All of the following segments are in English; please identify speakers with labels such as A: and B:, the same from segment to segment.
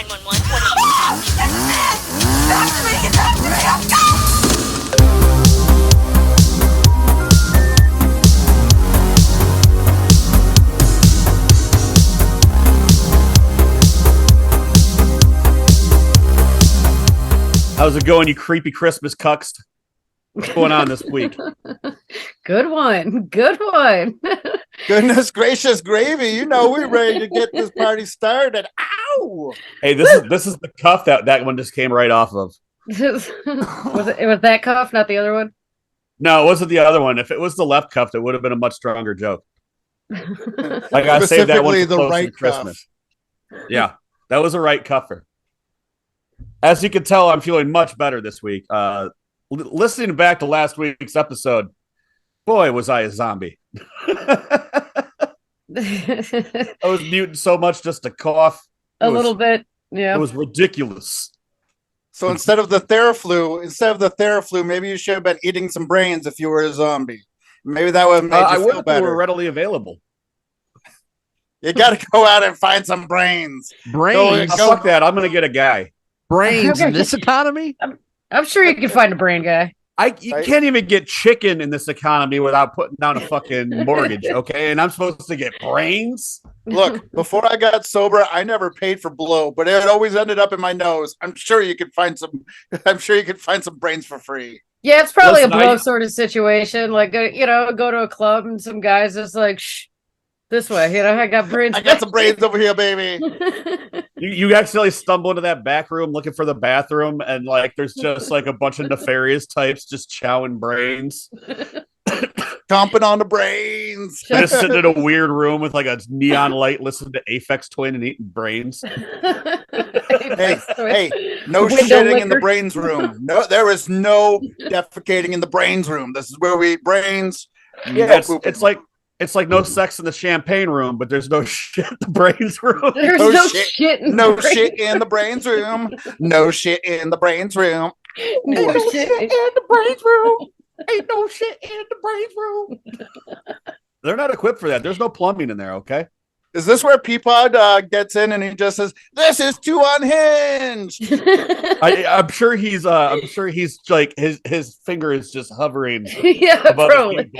A: 911.
B: How's it going, you creepy Christmas cucks? What's going on this week?
C: Good one. Good one.
D: Goodness gracious gravy. You know we're ready to get this party started. Ow!
B: Hey, this is the cuff that one just came right off of.
C: was it that cuff, not the other one?
B: No, it wasn't the other one. If it was the left cuff, it would have been a much stronger joke. Like I saved that one for
D: the right
B: to Christmas. Yeah, that was a right cuffer. As you can tell, I'm feeling much better this week. Listening back to last week's episode, boy, was I a zombie. I was muting so much just to cough.
C: A little bit, yeah.
B: It was ridiculous.
D: So instead of the Theraflu, maybe you should have been eating some brains if you were a zombie. Maybe that would make you feel better.
B: They were readily available.
D: You got to go out and find some brains.
E: Brains?
B: Fuck that. I'm going to get a guy.
E: Brains in this economy?
C: I'm sure you can find a brain guy.
B: You can't even get chicken in this economy without putting down a fucking mortgage, okay? And I'm supposed to get brains?
D: Look, before I got sober, I never paid for blow, but it always ended up in my nose. I'm sure you could find some brains for free.
C: Yeah, it's probably a blow sort of situation. Like, go to a club and some guys just like, shh, this way. I got brains.
D: I got some brains over here, baby.
B: You accidentally stumble into that back room looking for the bathroom, and like there's just like a bunch of nefarious types just chowing brains.
D: Chomping on the brains.
B: Just sitting in a weird room with like a neon light listening to Aphex Twin and eating brains.
D: Hey, no shitting in the brains room. No, there is no defecating in the brains room. This is where we eat brains.
B: Yeah, it's like no sex in the champagne room, but there's no shit in the brains room.
C: There's no shit in
D: the brains room. No shit in the brains room.
C: No shit in the brains room. Ain't no shit in the brains room.
B: They're not equipped for that. There's no plumbing in there, okay?
D: Is this where Peapod gets in and he just says, "This is too unhinged"?
B: I'm sure he's like his finger is just hovering.
C: Yeah, probably.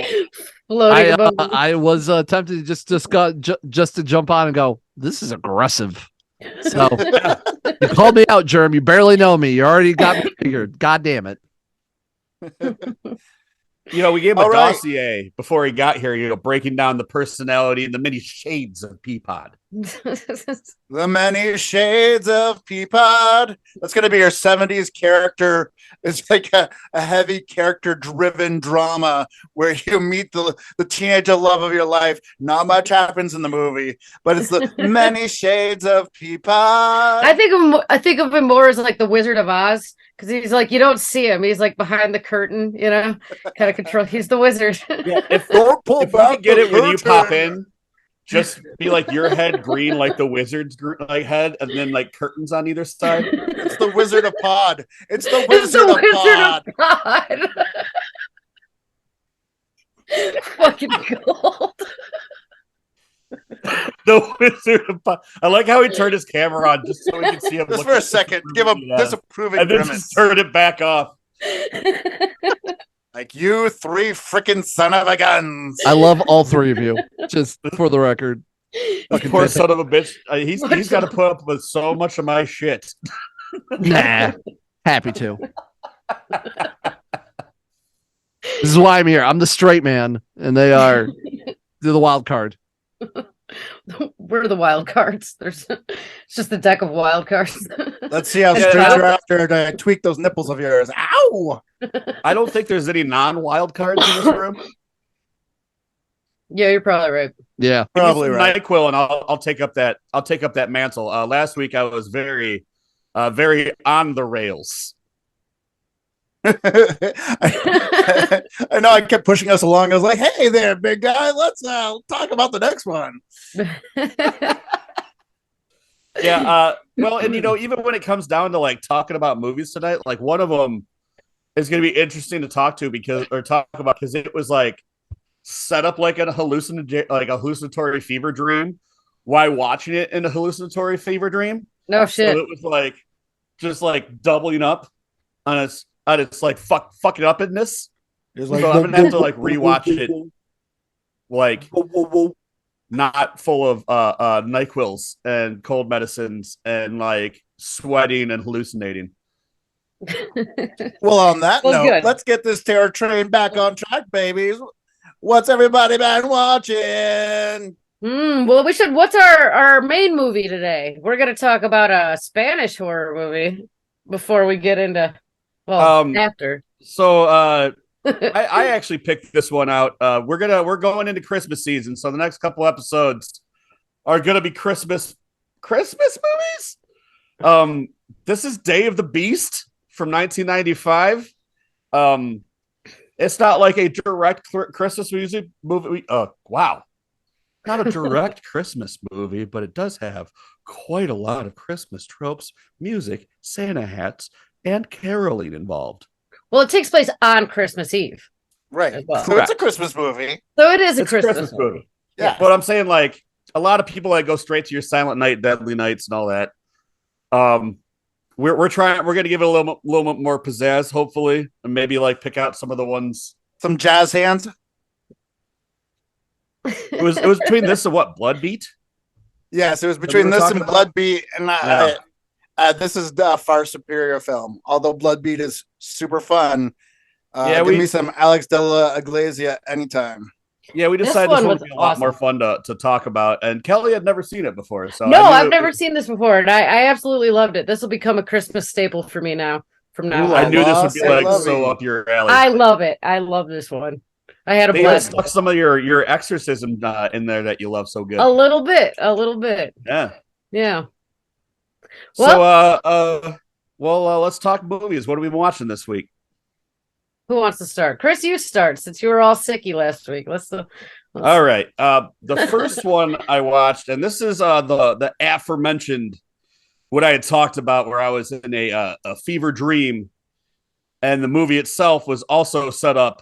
E: I was tempted just to jump on and go, "This is aggressive." So you called me out, Germ. You barely know me. You already got me figured. God damn it.
B: We gave him a dossier before he got here, breaking down the personality and the many shades of Peapod.
D: The many shades of Peapod. That's going to be your 70s character. It's like a heavy character-driven drama where you meet the teenage love of your life. Not much happens in the movie, but it's the many shades of Peapod.
C: I think of him more as like the Wizard of Oz. Because he's like, you don't see him. He's like behind the curtain, kind of control. He's the wizard.
B: Yeah, if we can get it when you pop in, just be like your head green like the wizard's like head, and then like curtains on either side.
D: It's the Wizard of Pod. It's the Wizard of Pod.
C: Fucking gold.
B: The Wizard of Pod. I like how he turned his camera on just so we can see him.
D: Just for a second, give him disapproving
B: and then
D: grimace.
B: Just turn it back off.
D: Like, you three freaking son of a guns.
E: I love all three of you, just for the record.
B: Poor son of a bitch. He's got to put up with so much of my shit.
E: Nah, happy to. This is why I'm here. I'm the straight man, and they're the wild card.
C: We're the wild cards. It's just the deck of wild cards.
D: Let's see how straight you're after to tweak those nipples of yours. Ow!
B: I don't think there's any non-wild cards in this room.
C: Yeah, you're probably right.
E: Yeah,
B: probably right. NyQuil, and I'll take up that mantle. Last week I was very on the rails.
D: I know I kept pushing us along. I was like, "Hey there, big guy, let's talk about the next one."
B: Yeah, well, and even when it comes down to like talking about movies tonight, like one of them is going to be interesting to talk about because it was like set up like a hallucinatory fever dream while watching it in a hallucinatory fever dream.
C: No
B: So
C: shit.
B: it was like just like doubling up on its like fucking upness.
D: It's
B: So I'm gonna have to like rewatch it, like not full of NyQuils and cold medicines and like sweating and hallucinating.
D: Well, on that
C: Well,
D: note,
C: good.
D: let's get this terror train back on track, babies. What's everybody been watching?
C: Well, we should. What's our main movie today? We're gonna talk about a Spanish horror movie before we get into after.
B: So I actually picked this one out. We're going into Christmas season, so the next couple episodes are gonna be Christmas movies. This is Day of the Beast from 1995. It's not like a direct Christmas music movie. Wow. Not a direct Christmas movie, but it does have quite a lot of Christmas tropes, music, Santa hats, and caroling involved.
C: Well, it takes place on Christmas Eve.
D: Right.
C: Well.
D: So it's a Christmas movie.
C: So it is a
B: It's
C: Christmas
B: movie.
D: Yeah.
B: But I'm saying, like, a lot of people like go straight to your Silent Night, Deadly Nights, and all that. We're gonna give it a little bit more pizzazz, hopefully, and maybe like pick out some of the ones.
D: Some jazz hands.
B: It was between this and what, Bloodbeat?
D: Yes, it was between this and Bloodbeat, and this is the far superior film. Although Bloodbeat is super fun. Give me some Alex de la Iglesia anytime.
B: Yeah, we decided this one would be a lot more fun to talk about, and Kelly had never seen it before. So
C: no, I've never seen this before, and I absolutely loved it. This will become a Christmas staple for me now. From now on,
B: I knew this would be like so up your alley.
C: I love it. I love this one. I had a blast.
B: Stuck some of your exorcism in there that you love so good.
C: A little bit. Yeah.
B: Well, so let's talk movies. What have we been watching this week?
C: Who wants to start? Chris, you start since you were all sicky last week. Let's
B: all right. The first one I watched, and this is the aforementioned what I had talked about, where I was in a fever dream, and the movie itself was also set up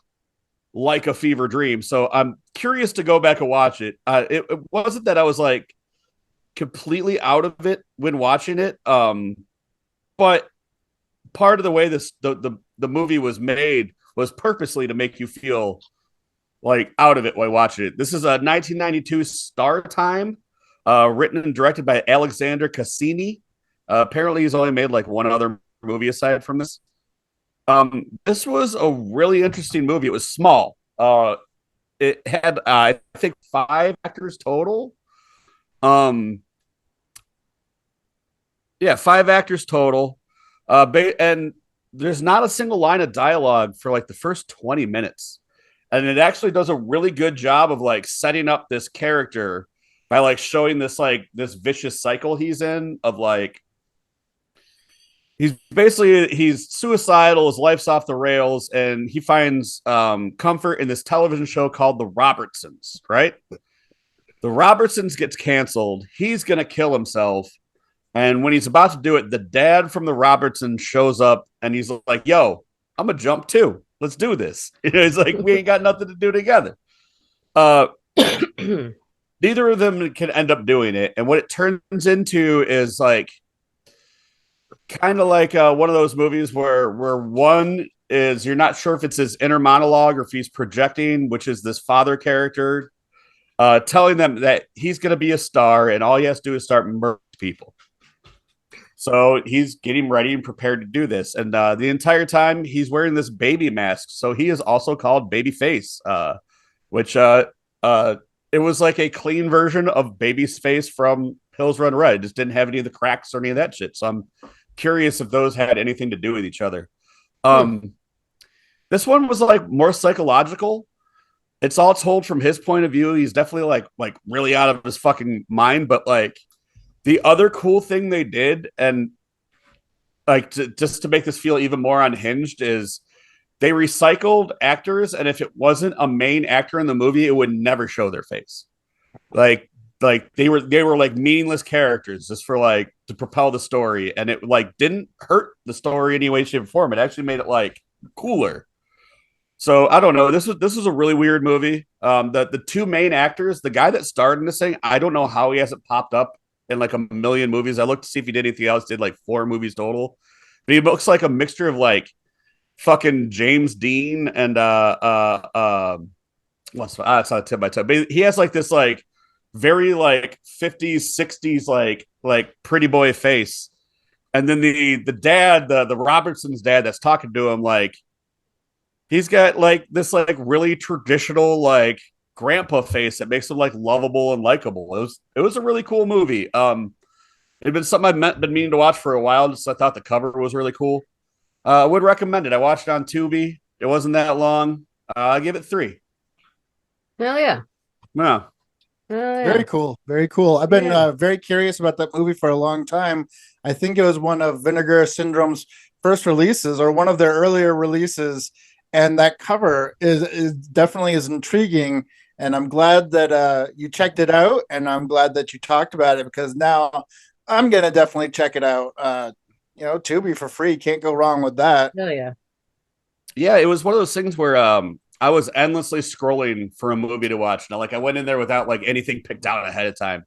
B: like a fever dream. So I'm curious to go back and watch it. It wasn't that I was like completely out of it when watching it, but part of the way the movie was made was purposely to make you feel like out of it while watching it. This is a 1992 Star Time, written and directed by Alexander Cassini. Apparently he's only made like one other movie aside from this. This was a really interesting movie. It was small. It had I think 5 actors total. 5 actors total. And there's not a single line of dialogue for like the first 20 minutes. And it actually does a really good job of like setting up this character by like showing this vicious cycle he's in of like he's suicidal, his life's off the rails, and he finds comfort in this television show called The Robertsons, right? The Robertsons gets canceled. He's gonna kill himself. And when he's about to do it, the dad from the Robertsons shows up and he's like, yo, I'm going to jump too. Let's do this. It's like, we ain't got nothing to do together. Neither of them can end up doing it. And what it turns into is like, kind of like one of those movies where one is, you're not sure if it's his inner monologue or if he's projecting, which is this father character, telling them that he's going to be a star and all he has to do is start murdering people. So he's getting ready and prepared to do this. And the entire time he's wearing this baby mask. So he is also called Babyface, which it was like a clean version of Baby's face from Hills Run Red. It just didn't have any of the cracks or any of that shit. So I'm curious if those had anything to do with each other. This one was like more psychological. It's all told from his point of view. He's definitely like really out of his fucking mind, but like, the other cool thing they did, and like just to make this feel even more unhinged, is they recycled actors, and if it wasn't a main actor in the movie, it would never show their face. Like they were like meaningless characters just for like to propel the story, and it like didn't hurt the story any way, shape, or form. It actually made it like cooler. So I don't know. This was a really weird movie. The 2 main actors, the guy that starred in this thing, I don't know how he hasn't popped up in like a million movies. I looked to see if he did anything else. Did like 4 movies total, but he looks like a mixture of like fucking James Dean and it's not a tip by tip, but he has like this like very like 50s 60s like pretty boy face, and then the dad, the Robertson's dad that's talking to him, like he's got like this like really traditional like grandpa face that makes him like lovable and likable. It was a really cool movie. It'd been something I've been meaning to watch for a while, just I thought the cover was really cool. I would recommend it. I watched it on Tubi. It wasn't that long. I give it 3.
C: Hell yeah.
B: Yeah.
D: Very cool. Very cool. I've been very curious about that movie for a long time. I think it was one of Vinegar Syndrome's first releases, or one of their earlier releases. And that cover is definitely is intriguing. And I'm glad that you checked it out. And I'm glad that you talked about it, because now I'm going to definitely check it out. Tubi for free. Can't go wrong with that.
C: Hell yeah.
B: Yeah, it was one of those things where I was endlessly scrolling for a movie to watch. Now, like I went in there without like anything picked out ahead of time.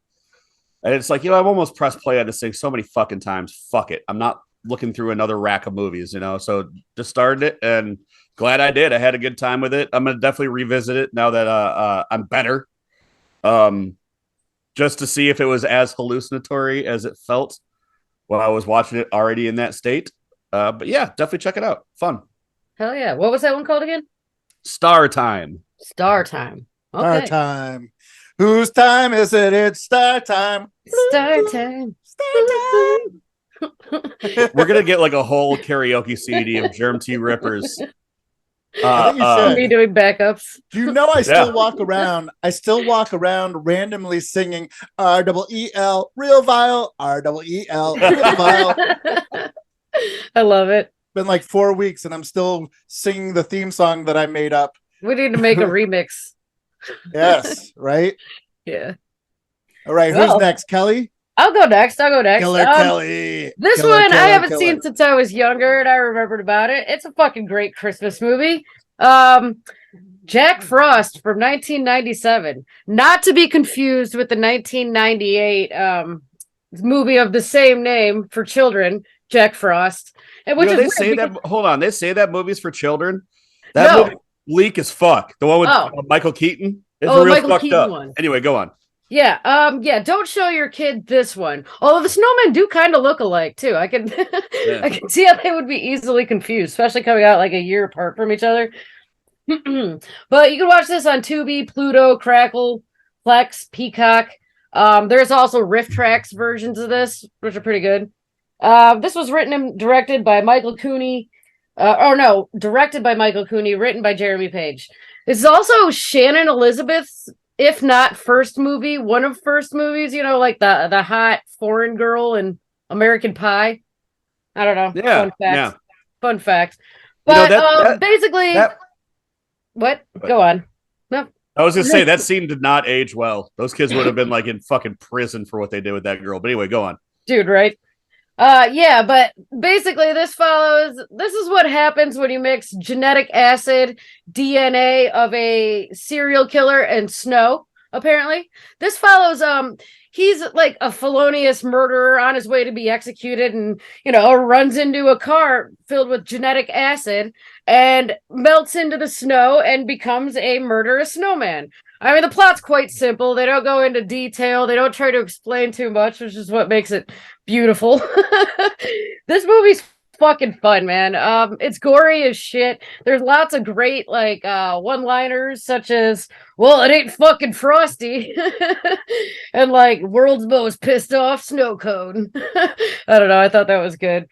B: And it's like, I've almost pressed play on this thing so many fucking times. Fuck it. I'm not looking through another rack of movies, So just started it, and glad I did. I had a good time with it. I'm going to definitely revisit it now that I'm better. Just to see if it was as hallucinatory as it felt while I was watching it already in that state. But yeah, definitely check it out. Fun.
C: Hell yeah. What was that one called again?
B: Star Time.
C: Star Time.
D: Star
C: Okay.
D: Time. Whose time is it? It's Star Time.
C: Star Time.
D: Star Time.
B: We're gonna get like a whole karaoke CD of Germ T Rippers.
D: I think you should.
C: Me doing backups.
D: I still walk around. I still walk around randomly singing REEL, real vile, REEL, real vile.
C: I love it.
D: Been like 4 weeks, and I'm still singing the theme song that I made up.
C: We need to make a remix.
D: Yes, right?
C: Yeah.
D: All right, who's next? Kelly?
C: I'll go next.
D: Killer Kelly.
C: This one I haven't seen since I was younger, and I remembered about it. It's a fucking great Christmas movie. Jack Frost from 1997. Not to be confused with the 1998 movie of the same name for children, Jack Frost. And which
B: they say that. Hold on, they say that movie's for children. That movie bleak as fuck. The one with Michael Keaton. It's real
C: Michael
B: fucked
C: Keaton
B: up.
C: one.
B: Anyway, go on.
C: Yeah, don't show your kid this one. Although the snowmen do kind of look alike too. I can I can see how they would be easily confused, especially coming out like a year apart from each other. But you can watch this on Tubi, Pluto, Crackle, Plex, Peacock. There's also Riff Tracks versions of this, which are pretty good. This was written and directed by Michael Cooney. Directed by Michael Cooney, written by Jeremy Page. This is also Shannon Elizabeth's, if not first movie, one of first movies, like the hot foreign girl in American Pie. I don't know.
B: Yeah.
C: Fun fact. But basically, what? Go on. No.
B: I was gonna say that scene did not age well. Those kids would have been like in fucking prison for what they did with that girl. But anyway, go on.
C: Dude, right? But basically this is what happens when you mix genetic acid, DNA of a serial killer, and snow, apparently. This follows, he's like a felonious murderer on his way to be executed, and, runs into a car filled with genetic acid and melts into the snow and becomes a murderous snowman. I mean, the plot's quite simple. They don't go into detail. They don't try to explain too much, which is what makes it beautiful. This movie's fucking fun, man. It's gory as shit. There's lots of great, one-liners, such as, well, it ain't fucking frosty. And, world's most pissed off snow cone. I don't know. I thought that was good.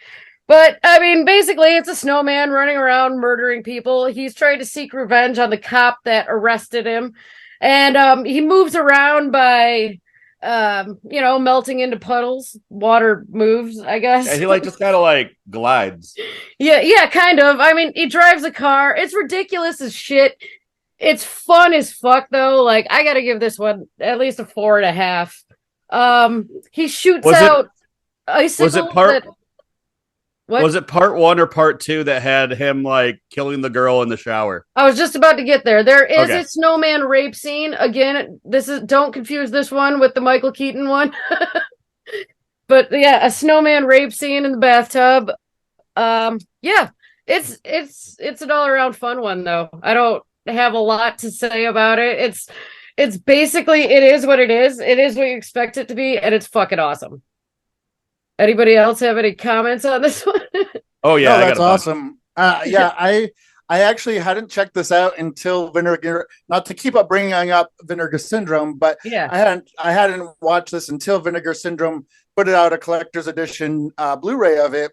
C: But, I mean, basically, it's a snowman running around murdering people. He's trying to seek revenge on the cop that arrested him. And he moves around by, melting into puddles. Water moves, I guess.
B: And he just kind of glides.
C: Yeah, kind of. I mean, he drives a car. It's ridiculous as shit. It's fun as fuck, though. I gotta give this one at least a 4.5. He shoots out icicles.
B: Was it part 1 or part 2 that had him killing the girl in the shower?
C: I was just about to get there. There is a snowman rape scene. Again, don't confuse this one with the Michael Keaton one. But yeah, a snowman rape scene in the bathtub. Yeah, it's an all around fun one though. I don't have a lot to say about it. It's basically it is what it is. It is what you expect it to be, and it's fucking awesome. Anybody else have any comments on this one?
B: Oh yeah,
D: No,
B: I got
D: that's
B: a bunch.
D: awesome. Yeah, I actually hadn't checked this out until Vinegar. Not to keep up bringing up Vinegar Syndrome, but
C: Yeah.
D: I hadn't watched this until Vinegar Syndrome put it out a collector's edition Blu-ray of it,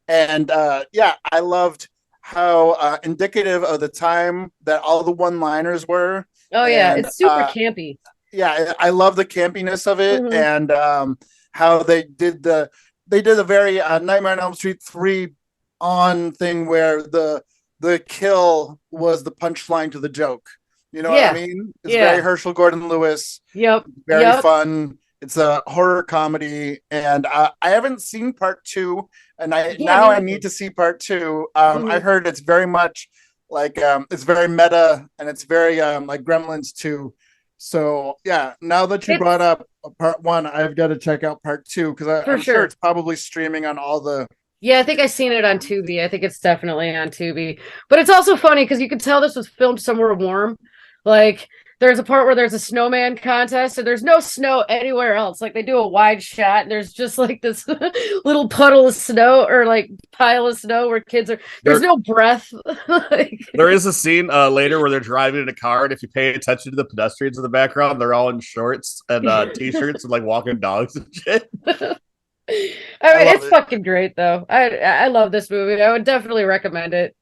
D: and yeah, I loved how indicative of the time that all the one-liners were,
C: Oh yeah,
D: and
C: it's super campy.
D: yeah, I love the campiness of it,
C: Mhm.
D: and how they did a very Nightmare on Elm Street 3 on thing where the kill was the punchline to the joke. You know what I
C: Yeah.
D: mean? It's very
C: Yeah.
D: Herschel Gordon Lewis,
C: Yep.
D: very
C: Yep.
D: fun. It's a horror comedy, and I haven't seen part two, and
C: Yeah, me
D: I
C: neither.
D: need to see part two. I
C: Mhm.
D: heard it's very much like it's very meta, and it's very like Gremlins 2. So yeah, now that you
C: It's
D: brought up part one, I've got to check out part two because
C: for
D: I'm sure
C: sure.
D: it's probably streaming on all the.
C: Yeah, I think I've seen it on Tubi. I think it's definitely on Tubi. But it's also funny because you can tell this was filmed somewhere warm. Like there's a part where there's a snowman contest and there's no snow anywhere else. Like they do a wide shot and there's just like this little puddle of snow or like pile of snow where kids are there's
B: There
C: no breath. Like
B: there is a scene later where they're driving in a car, and if you pay attention to the pedestrians in the background, they're all in shorts and t-shirts and like walking dogs and shit.
C: I
D: I
C: mean,
D: love
C: it's
D: it.
C: fucking great though. I love this movie. I would definitely recommend it.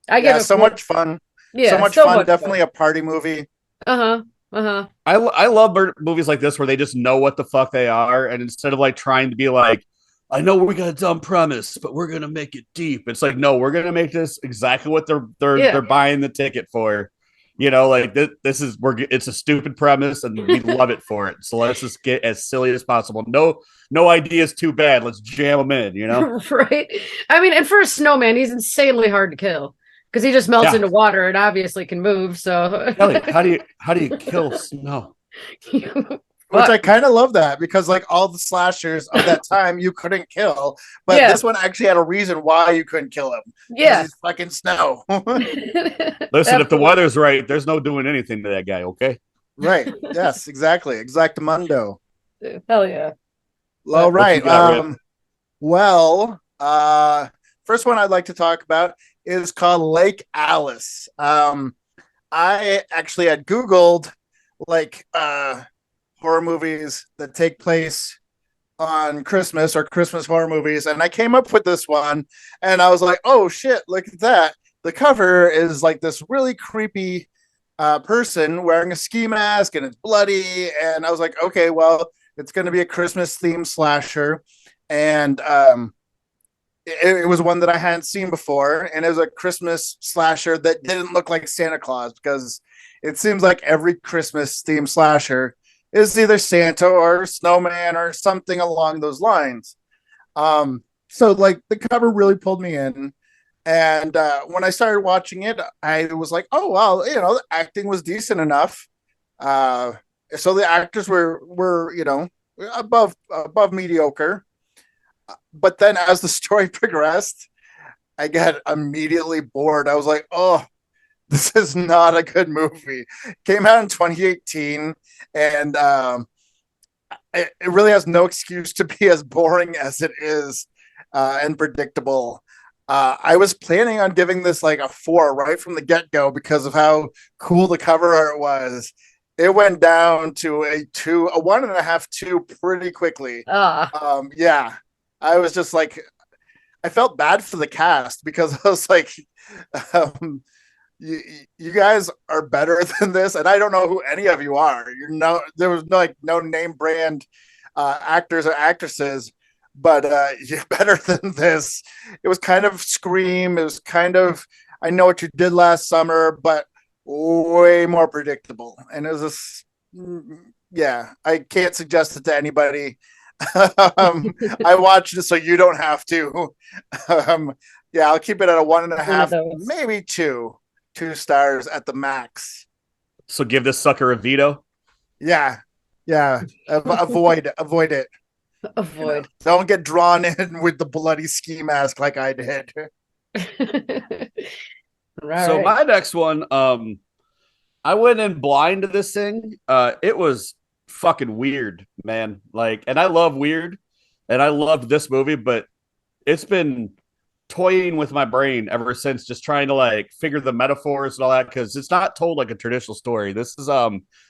C: I give
D: Yeah,
C: it
D: so
C: four.
D: much fun. So
C: Yeah,
D: much
C: so
D: fun.
C: much fun.
D: Definitely a party movie.
C: Uh-huh. Uh-huh.
B: I love movies like this where they just know what the fuck they are, and instead of like trying to be like, I know we got a dumb premise, but we're gonna make it deep. It's like, no, we're gonna make this exactly what they're
C: Yeah.
B: buying the ticket for. You know, like this is it's a stupid premise, and we love it for it. So let's just get as silly as possible. No idea is too bad. Let's jam them in. You know?
C: Right. I mean, and for a snowman, he's insanely hard to kill because he just melts
B: Yeah,
C: into water and obviously can move. So,
B: Kelly, how do you kill snow?
D: Which I
C: fuck.
D: kind of love that because like all the slashers of that time you couldn't kill, but
C: Yeah.
D: this one actually had a reason why you couldn't kill him because
C: Yeah.
D: he's fucking snow.
B: Listen, if the
C: Absolutely.
B: weather's right, there's no doing anything to that guy. Okay.
D: Right. Yes, exactly. Exactamundo.
C: Hell yeah.
D: All
C: But
B: What you
D: right.
B: got, Rip?
D: Well, first one I'd like to talk about is called Lake Alice. I actually had Googled like horror movies that take place on Christmas or Christmas horror movies, and I came up with this one, and I was like, "Oh shit! Look at that!" The cover is like this really creepy person wearing a ski mask, and it's bloody. And I was like, "Okay, well, it's going to be a Christmas themed slasher," and it was one that I hadn't seen before, and it was a Christmas slasher that didn't look like Santa Claus because it seems like every Christmas themed slasher is either Santa or Snowman or something along those lines. So like the cover really pulled me in, and when I started watching it, I was like, oh well, the acting was decent enough. Uh, so the actors were above mediocre. But then as the story progressed, I got immediately bored. I was like, oh, this is not a good movie. Came out in 2018, and it really has no excuse to be as boring as it is and predictable. I was planning on giving this like a 4 right from the get go because of how cool the cover art was. It went down to a 2, a 1.5, 2 pretty quickly.
C: ah,
D: Yeah, I was just like, I felt bad for the cast because I was like, um, you guys are better than this, and I don't know who any of you are. There was no name brand actors or actresses, but you're better than this. It was kind of Scream. It was kind of I Know What You Did Last Summer, but way more predictable. And it was this, yeah, I can't suggest it to anybody. I watched it so you don't have to. Um, yeah, I'll keep it at a one and a
C: one of
D: half,
C: those.
D: maybe two stars at the max.
B: So give this sucker a veto.
D: Yeah, yeah. Avoid it.
C: Avoid.
D: Don't get drawn in with the bloody ski mask like I did.
C: Right.
B: My next one, I went in blind to this thing. It was fucking weird, man. Like, and I love weird, and I loved this movie, but it's been toying with my brain ever since, just trying to like figure the metaphors and all that, because it's not told like a traditional story. This is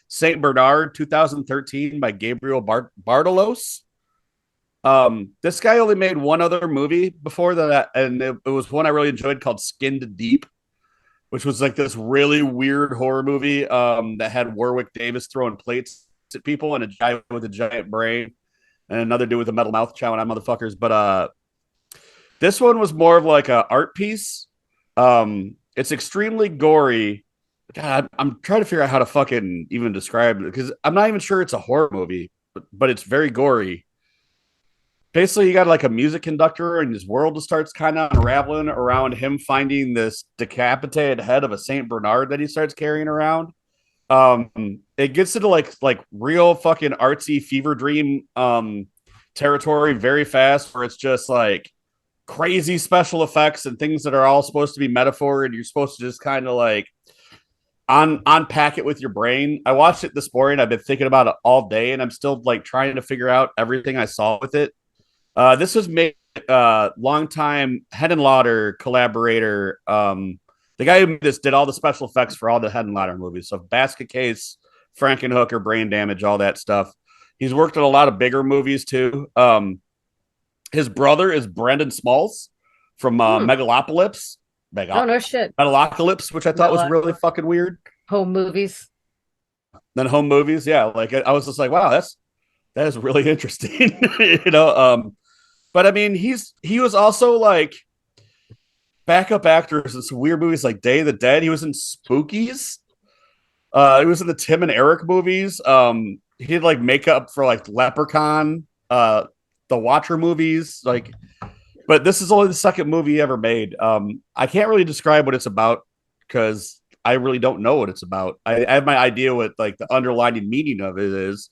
B: Saint Bernard 2013 by Gabriel Bartolos. This guy only made one other movie before that, and it was one I really enjoyed called Skinned Deep, which was like this really weird horror movie that had Warwick Davis throwing plates at people and a guy with a giant brain and another dude with a metal mouth chowing on motherfuckers. But this one was more of like an art piece. It's extremely gory. God, I'm trying to figure out how to fucking even describe it, because I'm not even sure it's a horror movie, but it's very gory. Basically, you got like a music conductor, and his world just starts kind of unraveling around him finding this decapitated head of a Saint Bernard that he starts carrying around. It gets into like real fucking artsy fever dream territory very fast, where it's just like crazy special effects and things that are all supposed to be metaphor, and you're supposed to just kind of like unpack it with your brain. I watched it this morning. I've been thinking about it all day, and I'm still like trying to figure out everything I saw with it. This was made longtime Head and Lauder collaborator. The guy who made this did all the special effects for all the Head and Lauder movies. So Basket Case, Frankenhooker, Brain Damage, all that stuff. He's worked on a lot of bigger movies too. His brother is Brendan Smalls from Megalopolis.
C: Oh, no shit.
B: Metalocalypse, which I thought was really fucking weird.
C: Home movies.
B: Then home movies, yeah. Like I was just like, wow, that is really interesting. But I mean, he was also like backup actors in some weird movies like Day of the Dead. He was in Spookies. He was in the Tim and Eric movies. He did like makeup for like Leprechaun, the Watcher movies. Like, but this is only the second movie he ever made. I can't really describe what it's about because I really don't know what it's about. I have my idea what like the underlying meaning of it is.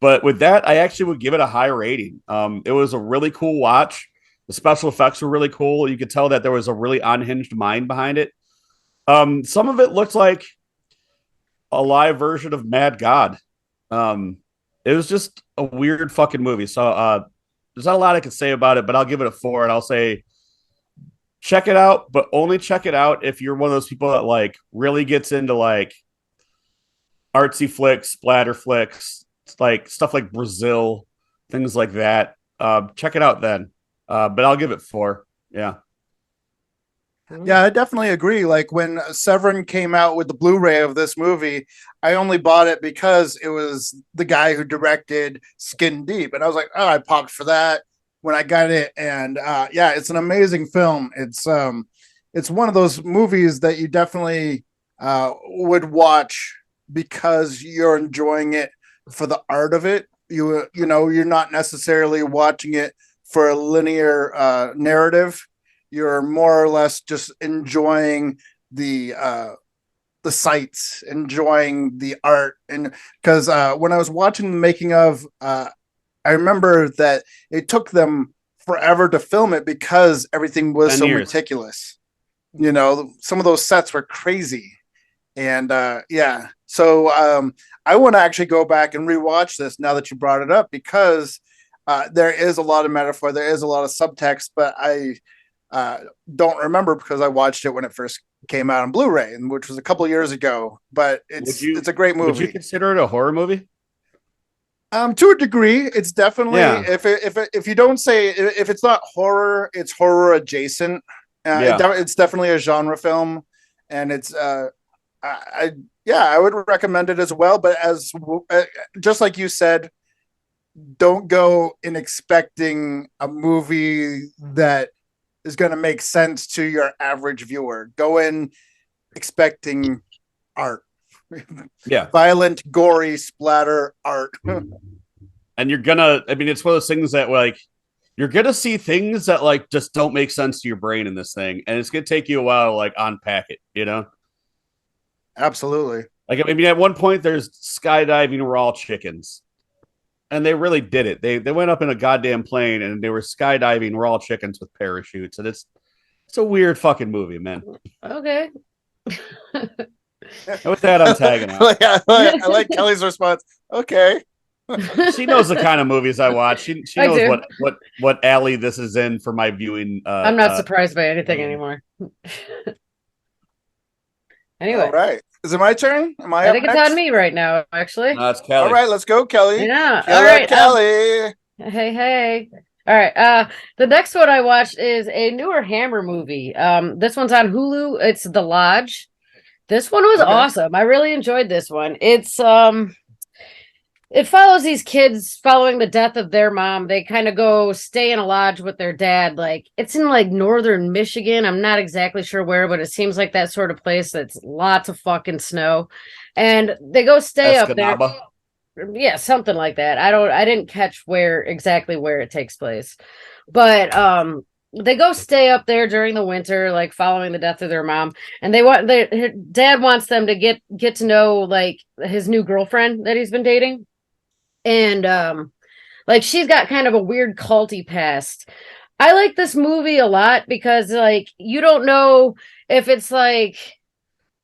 B: But with that, I actually would give it a high rating. It was a really cool watch. The special effects were really cool. You could tell that there was a really unhinged mind behind it. Some of it looked like a live version of Mad God. It was just a weird fucking movie. So there's not a lot I can say about it, but I'll give it a 4, and I'll say check it out, but only check it out if you're one of those people that like really gets into like artsy flicks, splatter flicks, like stuff like Brazil, things like that. Check it out then. But I'll give it 4. Yeah.
D: Yeah, I definitely agree. Like when Severin came out with the Blu-ray of this movie, I only bought it because it was the guy who directed Skin Deep, and I was like, oh, I popped for that when I got it, and yeah, it's an amazing film. It's one of those movies that you definitely would watch because you're enjoying it for the art of it. You know, you're not necessarily watching it for a linear narrative. You're more or less just enjoying the sights, enjoying the art. And because when I was watching the making of, I remember that it took them forever to film it because everything was so ridiculous. You know, some of those sets were crazy. And yeah, so I want to actually go back and rewatch this now that you brought it up, because there is a lot of metaphor, there is a lot of subtext, but I don't remember because I watched it when it first came out on Blu-ray, and which was a couple years ago. But it's a great movie.
B: Would you consider it a horror movie?
D: To a degree, it's definitely if you don't say if it's not horror, it's horror adjacent. It's definitely a genre film, and it's I would recommend it as well. But as just like you said, don't go in expecting a movie that is going to make sense to your average viewer. Go in expecting art.
B: Yeah.
D: Violent, gory, splatter art.
B: And you're gonna, I mean, it's one of those things that like, you're gonna see things that like just don't make sense to your brain in this thing. And it's gonna take you a while to like unpack it, you know?
D: Absolutely.
B: Like, I mean, at one point there's skydiving raw chickens. and they really did it. They went up in a goddamn plane and they were skydiving raw chickens with parachutes, and it's a weird fucking movie, man.
C: Okay.
B: And with that, I'm tagging out.
D: I like Kelly's response. Okay.
B: She knows the kind of movies I watch. She
C: I
B: knows
C: do.
B: what alley this is in for my viewing.
C: I'm not surprised by anything anymore. Anyway.
D: All right. Is it my turn? Am I
C: I
D: up
C: think it's
D: next?
C: on me right now, actually.
B: No, it's Kelly.
D: All right, let's go, Kelly.
C: Yeah.
D: Kill
C: All
D: it,
C: right.
D: Kelly.
C: Hey. All right. The next one I watched is a newer Hammer movie. This one's on Hulu. It's The Lodge. This one was awesome. I really enjoyed this one. It's it follows these kids following the death of their mom. They kind of go stay in a lodge with their dad. Like, it's in like northern Michigan. I'm not exactly sure where, but it seems like that sort of place that's lots of fucking snow. And they go stay up there. Yeah, something like that. I didn't catch exactly where it takes place. But they go stay up there during the winter, like following the death of their mom. And her dad wants them to get to know like his new girlfriend that he's been dating. And like she's got kind of a weird culty past. I like this movie a lot because like you don't know if it's like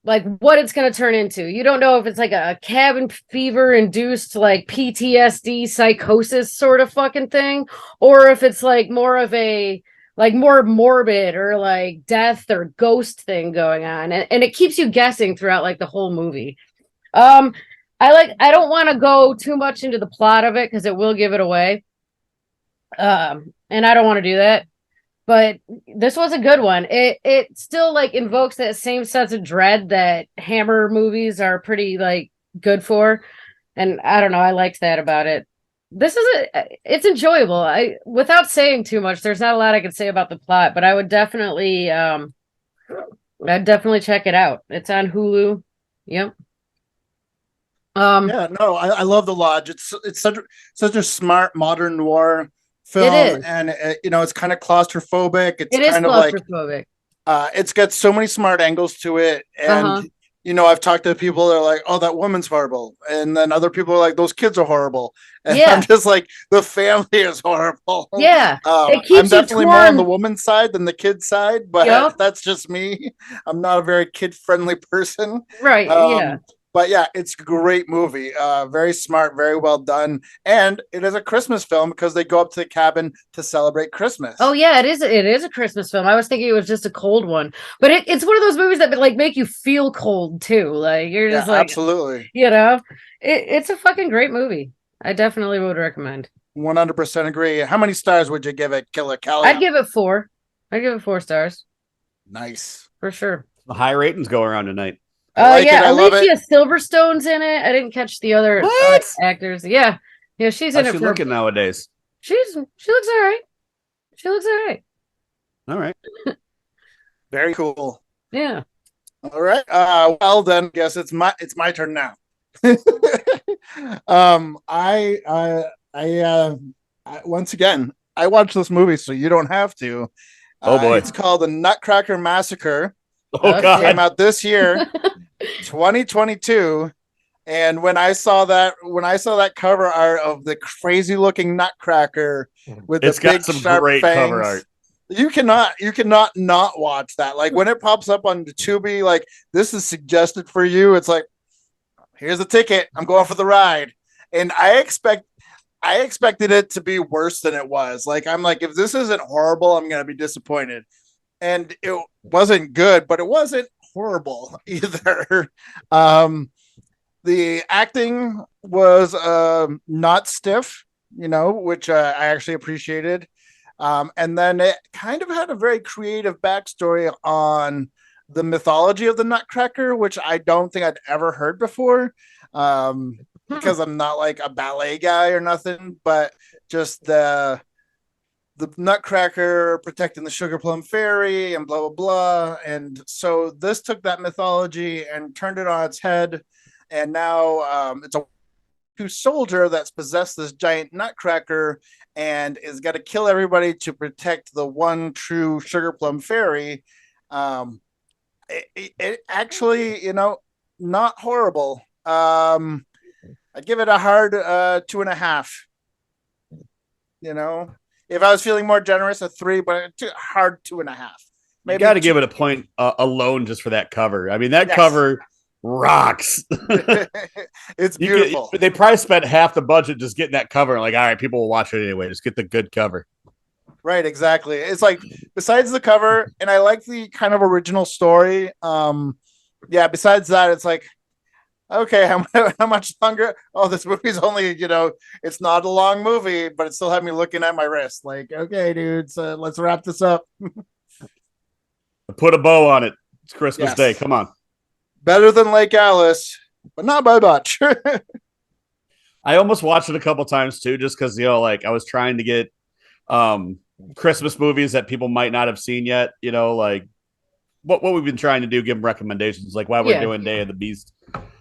C: what it's going to turn into. You don't know if it's like a cabin fever induced like PTSD psychosis sort of fucking thing, or if it's like more of a like more morbid or like death or ghost thing going on. And it keeps you guessing throughout like the whole movie. I don't want to go too much into the plot of it because it will give it away. And I don't want to do that. But this was a good one. It still like invokes that same sense of dread that Hammer movies are pretty good for. And I don't know, I liked that about it. It's enjoyable. Without saying too much, there's not a lot I can say about the plot, but I would definitely I'd definitely check it out. It's on Hulu. Yep.
D: I love The Lodge. It's such a smart modern noir film, and it's kind of claustrophobic. It is kind of claustrophobic. It's got so many smart angles to it, and I've talked to people that are like, "Oh, that woman's horrible," and then other people are like, "Those kids are horrible," and I'm just like, "The family is horrible."
C: Yeah,
D: I'm definitely more on the woman's side than the kid side, but that's just me. I'm not a very kid-friendly person,
C: right?
D: But yeah, it's a great movie. Very smart, very well done. And it is a Christmas film because they go up to the cabin to celebrate Christmas.
C: Oh yeah, it is a Christmas film. I was thinking it was just a cold one. But it's one of those movies that like make you feel cold too. Like you're just like
D: absolutely.
C: It's a fucking great movie. I definitely would recommend.
D: 100% agree. How many stars would you give it, Killer Kelly?
C: I'd give it 4. I'd give it 4 stars.
D: Nice.
C: For sure.
B: The high ratings go around tonight.
C: Alicia Silverstone's in it. I didn't catch the other actors. Yeah, she's in it.
B: How's she looking nowadays?
C: She looks all right.
B: All right.
D: Very cool.
C: Yeah.
D: All right. Well then, guess it's my turn now. Once again, I watched this movie, so you don't have to.
B: Oh boy!
D: It's called The Nutcracker Massacre.
B: Oh god!
D: It came out this year. 2022, and when I saw that cover art of the crazy looking Nutcracker with the big sharp
B: great
D: fangs,
B: cover art.
D: You cannot not watch that. Like when it pops up on the Tubi, like this is suggested for you. It's like, here's a ticket. I'm going for the ride, and I expected it to be worse than it was. Like I'm like, if this isn't horrible, I'm gonna be disappointed. And it wasn't good, but it wasn't horrible either. The acting was not stiff, which I actually appreciated. And then it kind of had a very creative backstory on the mythology of the Nutcracker, which I don't think I'd ever heard before, because I'm not like a ballet guy or nothing, but just the Nutcracker protecting the Sugar Plum Fairy and blah, blah, blah. And so this took that mythology and turned it on its head. And now it's a soldier that's possessed this giant Nutcracker and is got to kill everybody to protect the one true Sugar Plum Fairy. It actually, not horrible. I'd give it a hard 2.5. You know, if I was feeling more generous, a 3, but hard 2.5.
B: Maybe you got to give it a point alone just for that cover. I mean, that cover rocks.
D: It's beautiful.
B: They probably spent half the budget just getting that cover. Like, all right, people will watch it anyway. Just get the good cover.
D: Right, exactly. It's like, besides the cover, and I like the kind of original story. Besides that, it's like, okay, how much longer? Oh, this movie's only, it's not a long movie, but it still had me looking at my wrist. Like, okay, dude, so let's wrap this up.
B: Put a bow on it. It's Christmas Day. Come on.
D: Better than Lake Alice, but not by much.
B: I almost watched it a couple times too, just because, like I was trying to get Christmas movies that people might not have seen yet, like what we've been trying to do, give them recommendations, like why we're doing Day of the Beast.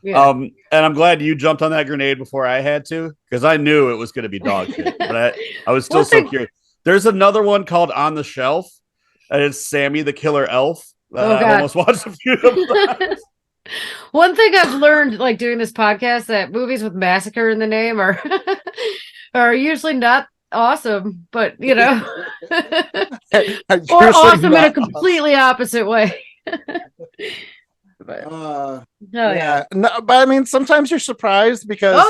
B: Yeah. And I'm glad you jumped on that grenade before I had to, because I knew it was going to be dog shit. But I was still so curious. There's another one called On the Shelf, and it's Sammy the Killer Elf. I almost watched a few of them.
C: One thing I've learned, like doing this podcast, that movies with massacre in the name are usually not awesome, but or awesome in a completely opposite way.
D: No, but I mean, sometimes you're surprised because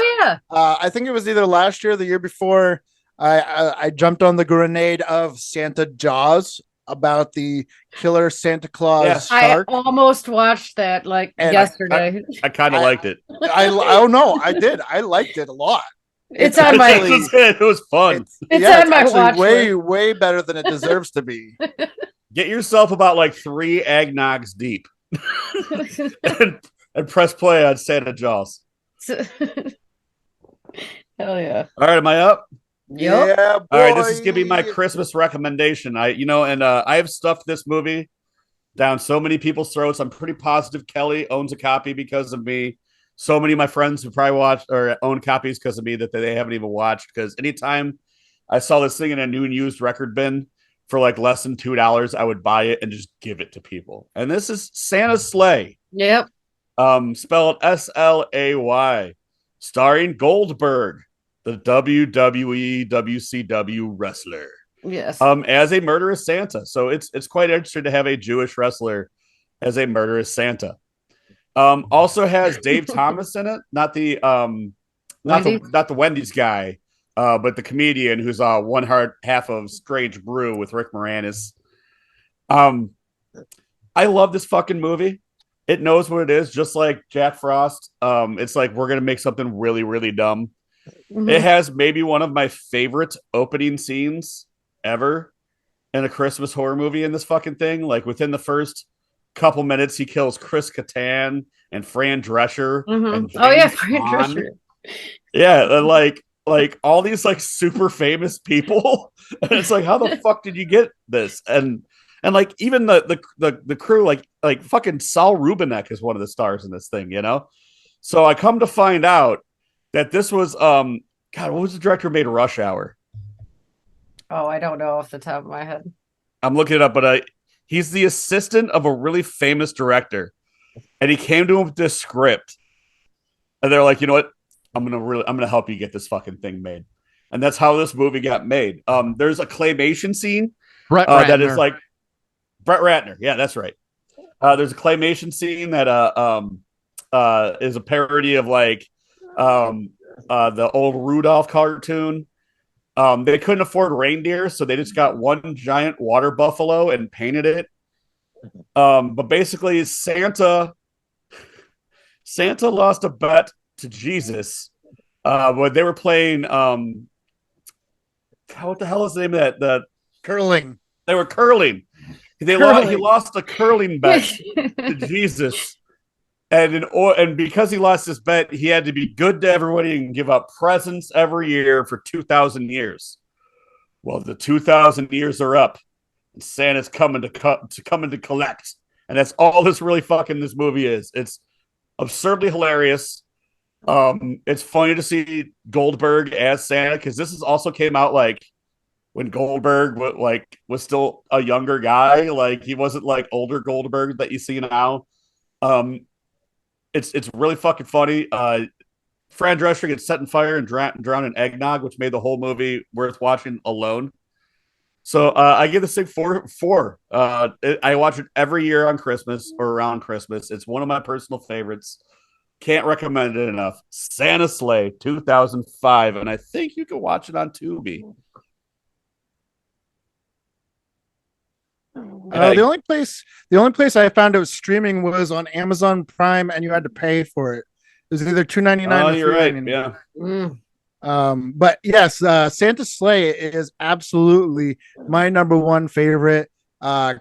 D: I think it was either last year or the year before I jumped on the grenade of Santa Jaws about the killer Santa Claus shark.
C: I almost watched that yesterday.
B: I kind of liked it.
D: I did. I liked it a lot.
C: It's on my.
B: It was fun.
C: It's on my watch.
D: Way better than it deserves to be.
B: Get yourself about 3 eggnogs deep, and press play on Santa Jaws.
C: Hell yeah!
B: All right, am I up?
C: Yep.
D: Yeah, boy.
B: All right, this is gonna be my Christmas recommendation. I have stuffed this movie down so many people's throats. I'm pretty positive Kelli owns a copy because of me. So many of my friends have probably watched or own copies because of me that they haven't even watched. Because anytime I saw this thing in a new and used record bin for less than $2, I would buy it and just give it to people. And this is Santa's Sleigh.
C: Yep.
B: Spelled Slay, starring Goldberg, the WWE WCW wrestler.
C: Yes.
B: As a murderous Santa. So it's quite interesting to have a Jewish wrestler as a murderous Santa. Also has Dave Thomas in it, not the Wendy's guy, but the comedian who's one half of Strange Brew with Rick Moranis. I love this fucking movie. It knows what it is, just like Jack Frost. It's like we're gonna make something really, really dumb. Mm-hmm. It has maybe one of my favorite opening scenes ever in a Christmas horror movie in this fucking thing. Like within the first couple minutes, he kills Chris Kattan and Fran Drescher.
C: Mm-hmm.
B: And
C: Fran Drescher.
B: Yeah, and like all these super famous people. And it's like, how the fuck did you get this? And even the crew, like fucking Saul Rubinek is one of the stars in this thing, So I come to find out that this was God, what was the director who made Rush Hour?
C: Oh, I don't know off the top of my head.
B: I'm looking it up, but he's the assistant of a really famous director, and he came to him with this script, and they're like, you know what? I'm gonna help you get this fucking thing made, and that's how this movie got made. There's a claymation scene that is like Brett Ratner. Yeah, that's right. There's a claymation scene that is a parody of the old Rudolph cartoon. They couldn't afford reindeer, so they just got one giant water buffalo and painted it. But basically, Santa lost a bet to Jesus when they were playing. What the hell is the name of that? The
D: curling.
B: They were curling. He lost a curling bet to Jesus. And because he lost his bet, he had to be good to everybody and give up presents every year for 2,000 years. Well, the 2,000 years are up, and Santa's coming to collect, and that's all this movie is. It's absurdly hilarious. It's funny to see Goldberg as Santa because this also came out when Goldberg was still a younger guy. He wasn't older Goldberg that you see now. It's really fucking funny. Fran Drescher gets set in fire and drowned in eggnog, which made the whole movie worth watching alone. So I give this thing four. I watch it every year on Christmas or around Christmas. It's one of my personal favorites. Can't recommend it enough. Santa Sleigh, 2005, and I think you can watch it on Tubi.
A: The only place I found it was streaming was on Amazon Prime, and you had to pay for it. It was either $2.99 or
B: you're right.
A: $3.99.
B: Yeah.
A: But yes, Santa Sleigh is absolutely my number one favorite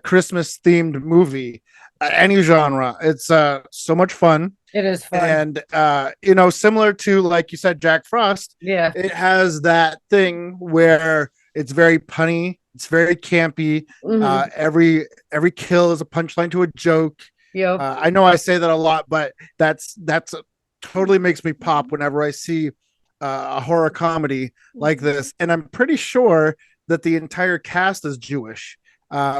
A: Christmas themed movie, any genre. It's so much fun.
C: It is fun.
A: And similar to, like you said, Jack Frost.
C: Yeah,
A: it has that thing where it's very punny, it's very campy. Every kill is a punchline to a joke.
C: Yep.
A: I know I say that a lot, but that's totally makes me pop whenever I see a horror comedy like this. And I'm pretty sure that the entire cast is Jewish,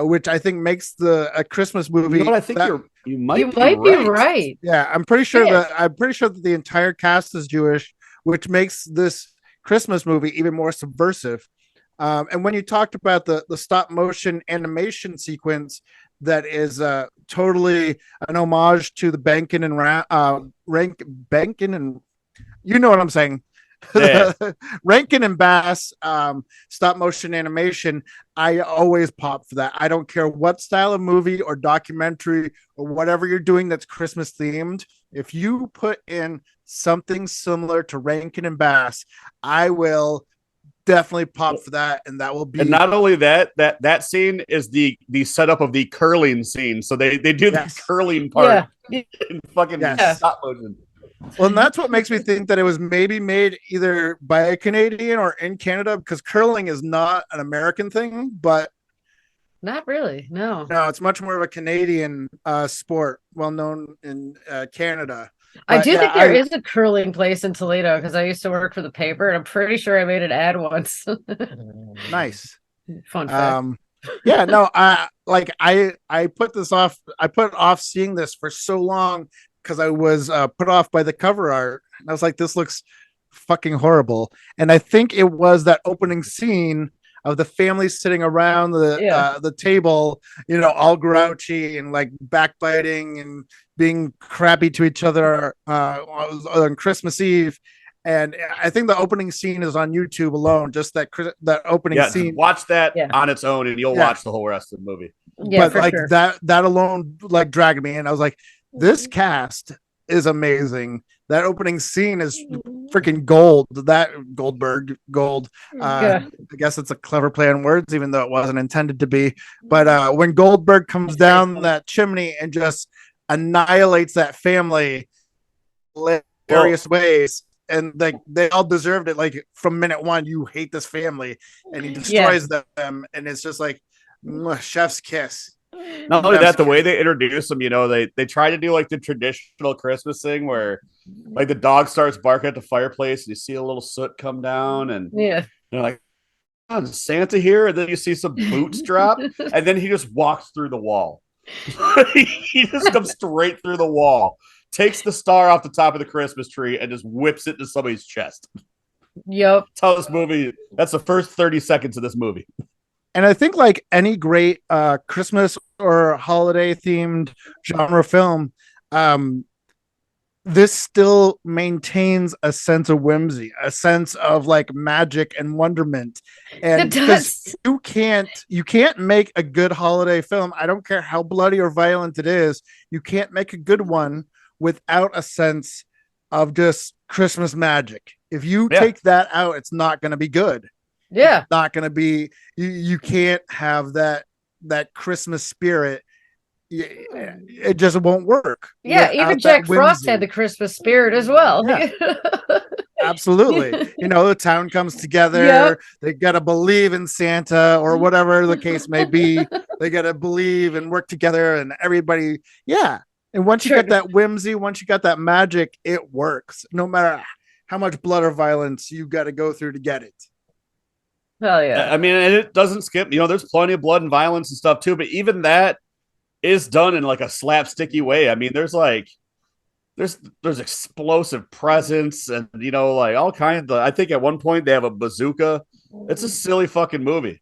A: which I think makes a Christmas movie.
B: You know what? I think you might
C: be right.
A: Yeah, I'm pretty sure that the entire cast is Jewish, which makes this Christmas movie even more subversive. And when you talked about the stop motion animation sequence, that is totally an homage to the Bankin and you know what I'm saying.
B: Yeah.
A: Rankin and Bass stop motion animation. I always pop for that. I don't care what style of movie or documentary or whatever you're doing that's Christmas themed. If you put in something similar to Rankin and Bass, I will definitely pop for that, and that will be.
B: And not only that scene is the setup of the curling scene. So they do the curling part in fucking stop motion.
A: Well, and that's what makes me think that it was maybe made either by a Canadian or in Canada, because curling is not an American thing, but
C: not really. No,
A: it's much more of a Canadian sport, well known in Canada.
C: I do think there is a curling place in Toledo, because I used to work for the paper, and I'm pretty sure I made an ad once.
A: Nice.
C: Fun fact.
A: I put this off. I put off seeing this for so long because I was put off by the cover art. And I was like, this looks fucking horrible. And I think it was that opening scene of the family sitting around the table, all grouchy and like backbiting and being crappy to each other on Christmas Eve. And I think the opening scene is on YouTube alone. Just that opening scene.
B: Watch that on its own, and you'll watch the whole rest of the movie.
A: Yeah, but like that alone, like dragged me, and I was like, this cast is amazing. That opening scene is freaking gold. That gold. I guess it's a clever play on words, even though it wasn't intended to be. But when Goldberg comes down that chimney and just annihilates that family in various ways, and like they all deserved it. Like from minute one, you hate this family, and he destroys them, and it's just like chef's kiss.
B: Not only that, the way they introduce them, they try to do like the traditional Christmas thing where like the dog starts barking at the fireplace and you see a little soot come down, and you're like, oh, is Santa here? And then you see some boots drop, and then he just walks through the wall. He just comes straight through the wall, takes the star off the top of the Christmas tree, and just whips it into somebody's chest.
C: Yep.
B: Tell this movie, that's the first 30 seconds of this movie.
A: And I think like any great Christmas or holiday themed genre film, this still maintains a sense of whimsy, a sense of like magic and wonderment. And you can't make a good holiday film. I don't care how bloody or violent it is. You can't make a good one without a sense of just Christmas magic. If you take that out, it's not going to be good.
C: Yeah.
A: It's not going to be, you can't have that Christmas spirit. It just won't work.
C: Yeah, even Jack Frost had the Christmas spirit as well.
A: Yeah. Absolutely. The town comes together. They got to believe in Santa or whatever the case may be. They got to believe and work together, and everybody. Yeah. And once you get that whimsy, once you got that magic, it works. No matter how much blood or violence you got to go through to get it.
C: Hell yeah.
B: I mean, and it doesn't skip. There's plenty of blood and violence and stuff too, but even that is done in like a slapsticky way. I mean, there's like there's explosive presence and like all kinds of. I think at one point they have a bazooka. It's a silly fucking movie.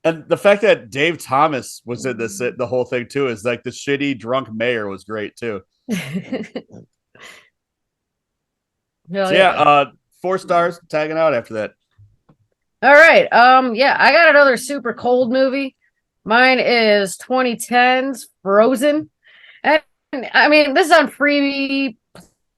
B: And the fact that Dave Thomas was in the whole thing too, is like the shitty drunk mayor was great too. So 4 stars, tagging out after that.
C: All right. Yeah, I got another super cold movie. Mine is 2010's Frozen. And I mean, this is on Freebie,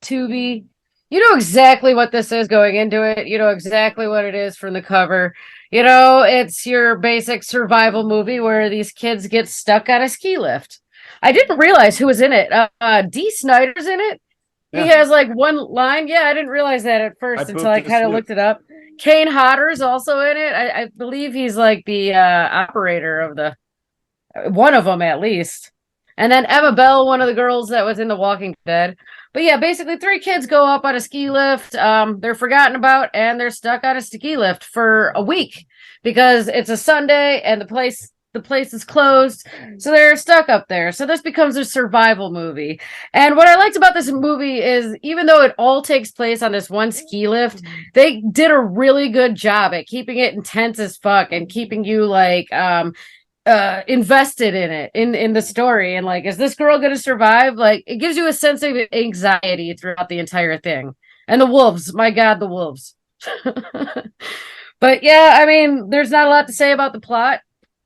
C: Tubi. You know exactly what this is going into it. You know exactly what it is from the cover. It's your basic survival movie where these kids get stuck on a ski lift. I didn't realize who was in it. Dee Snider's in it. Yeah. He has like one line. Yeah, I didn't realize that at first until I kind of looked it up. Kane Hodder's also in it. I believe he's like the operator of one of them at least. And then Emma Bell, one of the girls that was in The Walking Dead. But yeah, basically 3 kids go up on a ski lift. They're forgotten about and they're stuck on a ski lift for a week because it's a Sunday and the place is closed. So they're stuck up there. So this becomes a survival movie. And what I liked about this movie is even though it all takes place on this one ski lift, they did a really good job at keeping it intense as fuck and keeping you like invested in it, in the story, and like, is this girl gonna survive? Like, it gives you a sense of anxiety throughout the entire thing. And the wolves, my god, the wolves. But yeah, I mean, there's not a lot to say about the plot,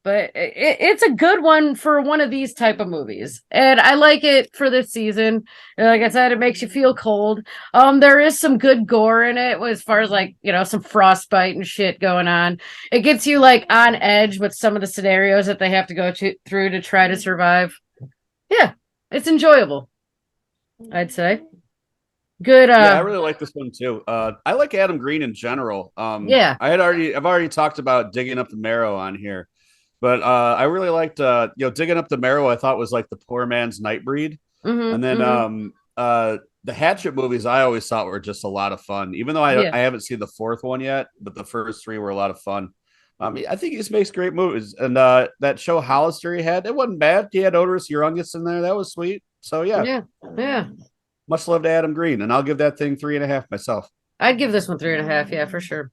C: but it's a good one for one of these type of movies, and I like it for this season. Like I said, it makes you feel cold. There is some good gore in it, as far as like some frostbite and shit going on. It gets you like on edge with some of the scenarios that they have to go through to try to survive. Yeah, it's enjoyable, I'd say. Good.
B: Yeah, I really like this one too. I like Adam Green in general.
C: Yeah,
B: I've already talked about Digging Up the Marrow on here. But I really liked, Digging Up the Marrow. I thought was like the poor man's Nightbreed, and then the Hatchet movies I always thought were just a lot of fun. Even though I haven't seen the 4th one yet, but the first 3 were a lot of fun. I think he just makes great movies, and that show Hollister he had, it wasn't bad. He had Otis Urungus in there, that was sweet. So yeah. Much love to Adam Green, and I'll give that thing 3.5 myself.
C: I'd give this one 3.5. Yeah, for sure.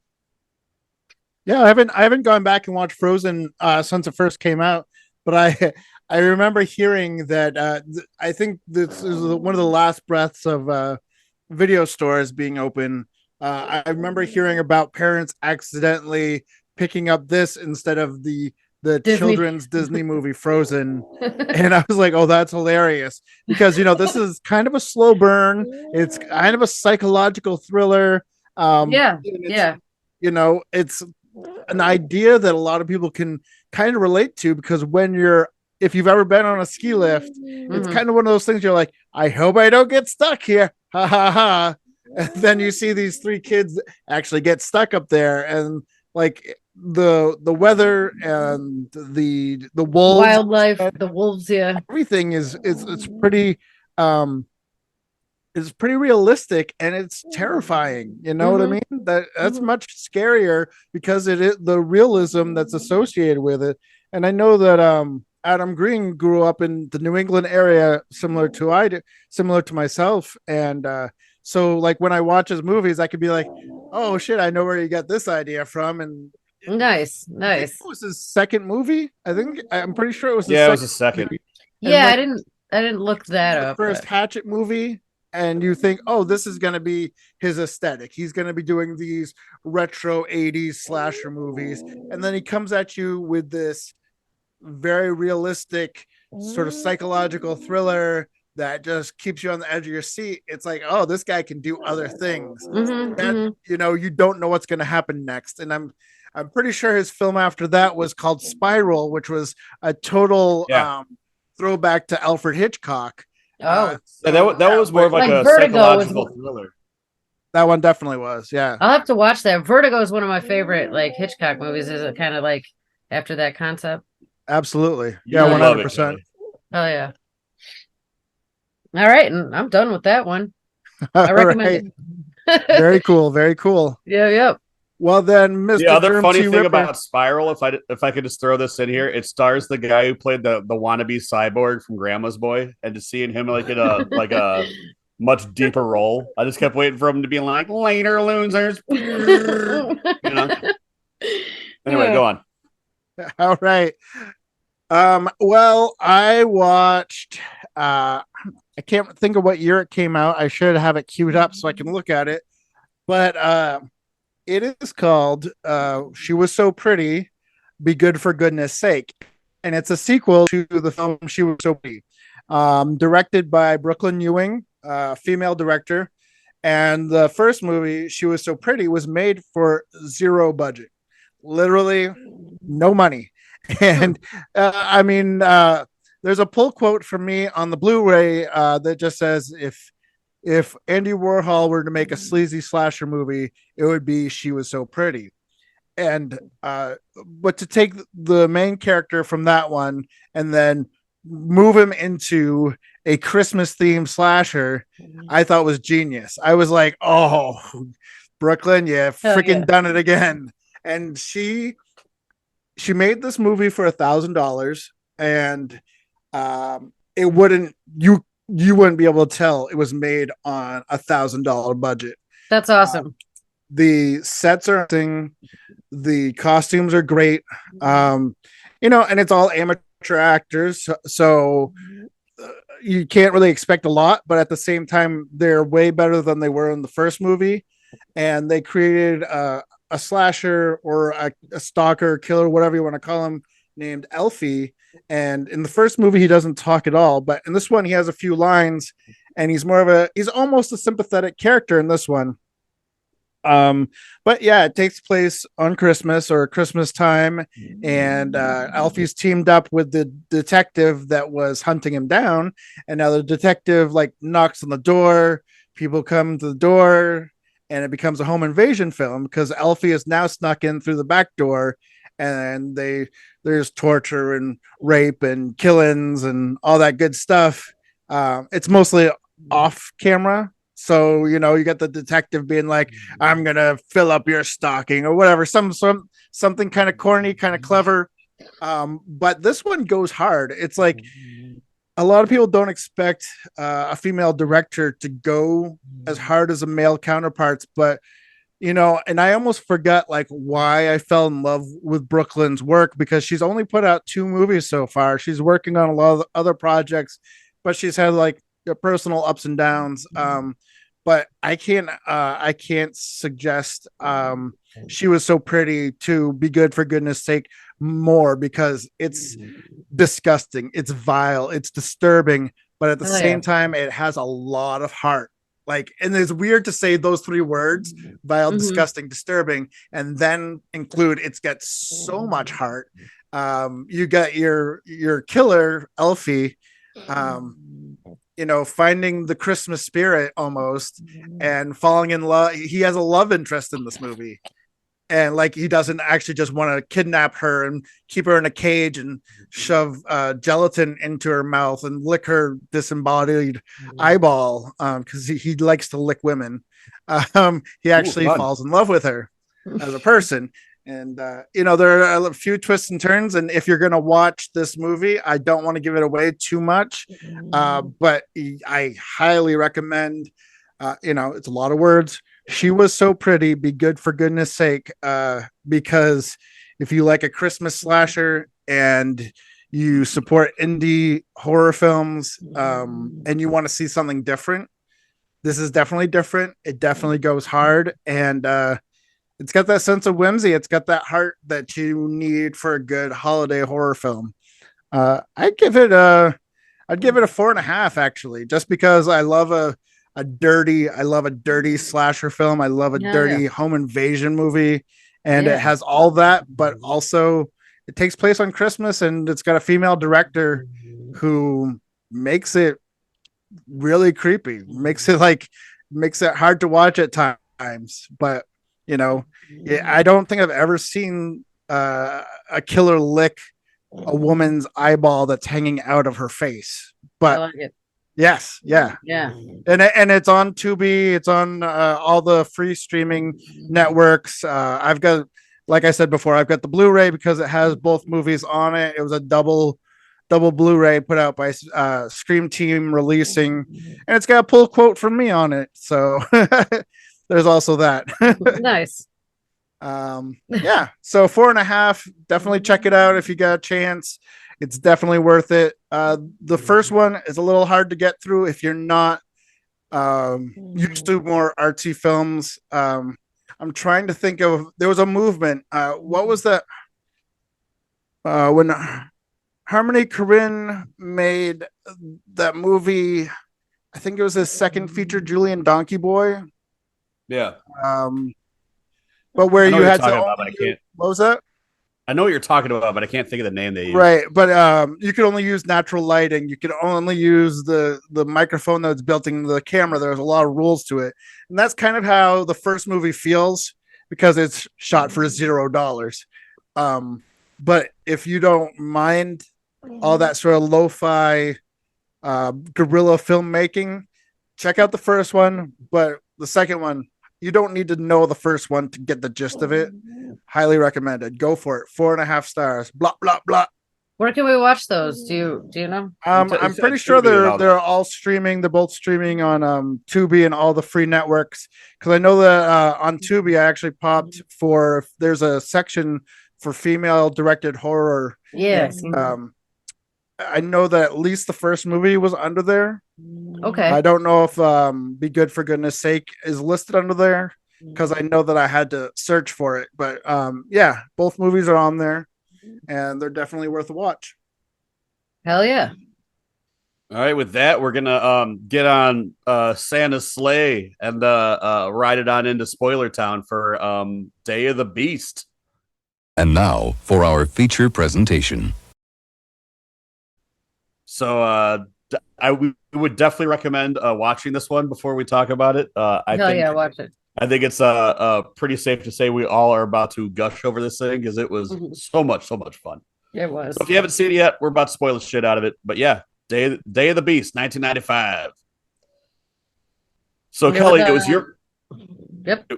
A: Yeah, I haven't gone back and watched Frozen since it first came out, but I remember hearing that I think this is one of the last breaths of video stores being open. I remember hearing about parents accidentally picking up this instead of the children's Disney movie Frozen, and I was like, oh, that's hilarious, because this is kind of a slow burn. It's kind of a psychological thriller. It's an idea that a lot of people can kind of relate to, because if you've ever been on a ski lift, it's kind of one of those things you're like, I hope I don't get stuck here. Ha ha ha. And then you see these 3 kids actually get stuck up there, and like the weather and the wolves,
C: wildlife, the wolves,
A: everything is pretty is pretty realistic, and it's terrifying. You know what I mean? That's much scarier because it is the realism that's associated with it. And I know that Adam Green grew up in the New England area, similar to myself, and so like when I watch his movies, I could be like, oh shit, I know where you got this idea from. And
C: nice.
A: It was his second movie. I'm pretty sure it was.
B: It was his second.
C: Yeah, like, I didn't look that up.
A: First Hatchet movie. And you think, oh, this is going to be his aesthetic. He's going to be doing these retro 80s slasher movies. And then he comes at you with this very realistic sort of psychological thriller that just keeps you on the edge of your seat. It's like, oh, this guy can do other things. You don't know what's going to happen next. And I'm pretty sure his film after that was called Spiral, which was a total throwback to Alfred Hitchcock.
C: That
B: was more of like a psychological thriller.
A: That one definitely was. Yeah,
C: I'll have to watch that. Vertigo is one of my favorite like Hitchcock movies. Is it kind of like after that concept?
A: Absolutely. Yeah, 100%.
C: Oh yeah. All right, and I'm done with that one. I recommend it.
A: Very cool. Very cool.
C: Yep.
A: Well then, Mr.
B: The other
A: Germ
B: funny
A: T.
B: thing
A: Ripper.
B: about Spiral, if I could just throw this in here, it stars the guy who played the wannabe cyborg from Grandma's Boy, and to seeing him like in a much deeper role. I just kept waiting for him to be like, later, losers. You know? Anyway, go on.
A: All right. Well, I watched I can't think of what year it came out. I should have it queued up so I can look at it. But it is called She Was So Pretty, Be Good for Goodness Sake. And it's a sequel to the film She Was So Pretty. Directed by Brooklyn Ewing, female director. And the first movie, She Was So Pretty, was made for zero budget. Literally no money. And I mean, there's a pull quote from me on the Blu-ray that just says, if Andy Warhol were to make a sleazy slasher movie, it would be She Was So Pretty. And but to take the main character from that one and then move him into a Christmas themed slasher, I thought was genius. I was like, oh, Brooklyn, yeah, freaking done it again. And she made this movie for $1,000, and it wouldn't you wouldn't be able to tell it was made on $1,000 budget.
C: That's awesome.
A: The sets are thing, the costumes are great, and it's all amateur actors, so you can't really expect a lot, but at the same time, they're way better than they were in the first movie, and they created a slasher or a stalker, killer, whatever you want to call him, named Elfie. And in the first movie, he doesn't talk at all, but in this one, he has a few lines, and he's almost a sympathetic character in this one. But yeah, it takes place on Christmas or Christmas time, and Alfie's teamed up with the detective that was hunting him down, and now the detective knocks on the door. People come to the door, and it becomes a home invasion film because Alfie is now snuck in through the back door, and there's torture and rape and killings and all that good stuff. It's mostly off camera. So, you got the detective being like, I'm going to fill up your stocking or whatever. Something kind of corny, kind of clever. But this one goes hard. It's like a lot of people don't expect a female director to go as hard as a male counterparts. But, and I almost forgot why I fell in love with Brooklyn's work, because she's only put out 2 movies so far. She's working on a lot of other projects, but she's had personal ups and downs. But I can't suggest She Was So Pretty to Be Good for Goodness Sake more, because it's disgusting, it's vile, it's disturbing, but at the same time, it has a lot of heart. And it's weird to say those 3 words, vile, disgusting, disturbing, and then include it's got so much heart. You got your killer, Elfie, finding the Christmas spirit almost and falling in love. He has a love interest in this movie. And he doesn't actually just want to kidnap her and keep her in a cage and shove gelatin into her mouth and lick her disembodied eyeball, because he likes to lick women. He actually falls in love with her as a person. And, there are a few twists and turns. And if you're going to watch this movie, I don't want to give it away too much. But I highly recommend, it's a lot of words. She Was So Pretty, Be Good for Goodness Sake. Because if you like a Christmas slasher and you support indie horror films, and you want to see something different, this is definitely different. It definitely goes hard. And, it's got that sense of whimsy. It's got that heart that you need for a good holiday horror film. I'd give it a 4.5, actually, just because I love a dirty slasher film. I love a dirty home invasion movie, and it has all that, but also it takes place on Christmas, and it's got a female director who makes it really creepy, makes it hard to watch at times, but I don't think I've ever seen a killer lick a woman's eyeball that's hanging out of her face. But I like it. Yes, yeah. And it's on Tubi. It's on all the free streaming networks. I've got, like I said before, I've got the Blu-ray because it has both movies on it. It was a double double Blu-ray put out by Scream Team releasing, and it's got a pull quote from me on it. So there's also that.
C: Nice.
A: Yeah. So 4.5. Definitely check it out if you got a chance. It's definitely worth it. The first one is a little hard to get through if you're not used to more artsy films. I'm trying to think of, there was a movement. What was that? When Harmony Korine made that movie, I think it was his second feature, Julian Donkey Boy.
B: Yeah.
A: But where you had to what was that?
B: I know what you're talking about, but I can't think of the name they used.
A: Right, but you could only use natural lighting. You could only use the microphone that was built in the camera. There's a lot of rules to it, and that's kind of how the first movie feels because it's shot for $0. But if you don't mind all that sort of lo-fi guerrilla filmmaking, check out the first one. But the second one, you don't need to know the first one to get the gist of it. Highly recommended. Go for it. 4.5 stars. Blah blah blah.
C: Where can we watch those? Do you know?
A: I'm pretty sure they're all streaming. They're both streaming on Tubi and all the free networks. Because I know that on Tubi, I actually popped for there's a section for female directed horror.
C: Yes.
A: I know that at least the first movie was under there.
C: Okay.
A: I don't know if Be Good for Goodness Sake is listed under there because I know that I had to search for it. But yeah, both movies are on there and they're definitely worth a watch.
C: Hell yeah.
B: All right, with that, we're gonna get on Santa's sleigh and ride it on into Spoiler Town for Day of the Beast.
F: And now for our feature presentation.
B: So I would definitely recommend watching this one before we talk about it.
C: Watch it.
B: I think it's pretty safe to say we all are about to gush over this thing because it was so much fun.
C: It was.
B: So if you haven't seen it yet, we're about to spoil the shit out of it. But yeah, Day of the Beast, 1995. So Kelly, it was your.
C: Yep.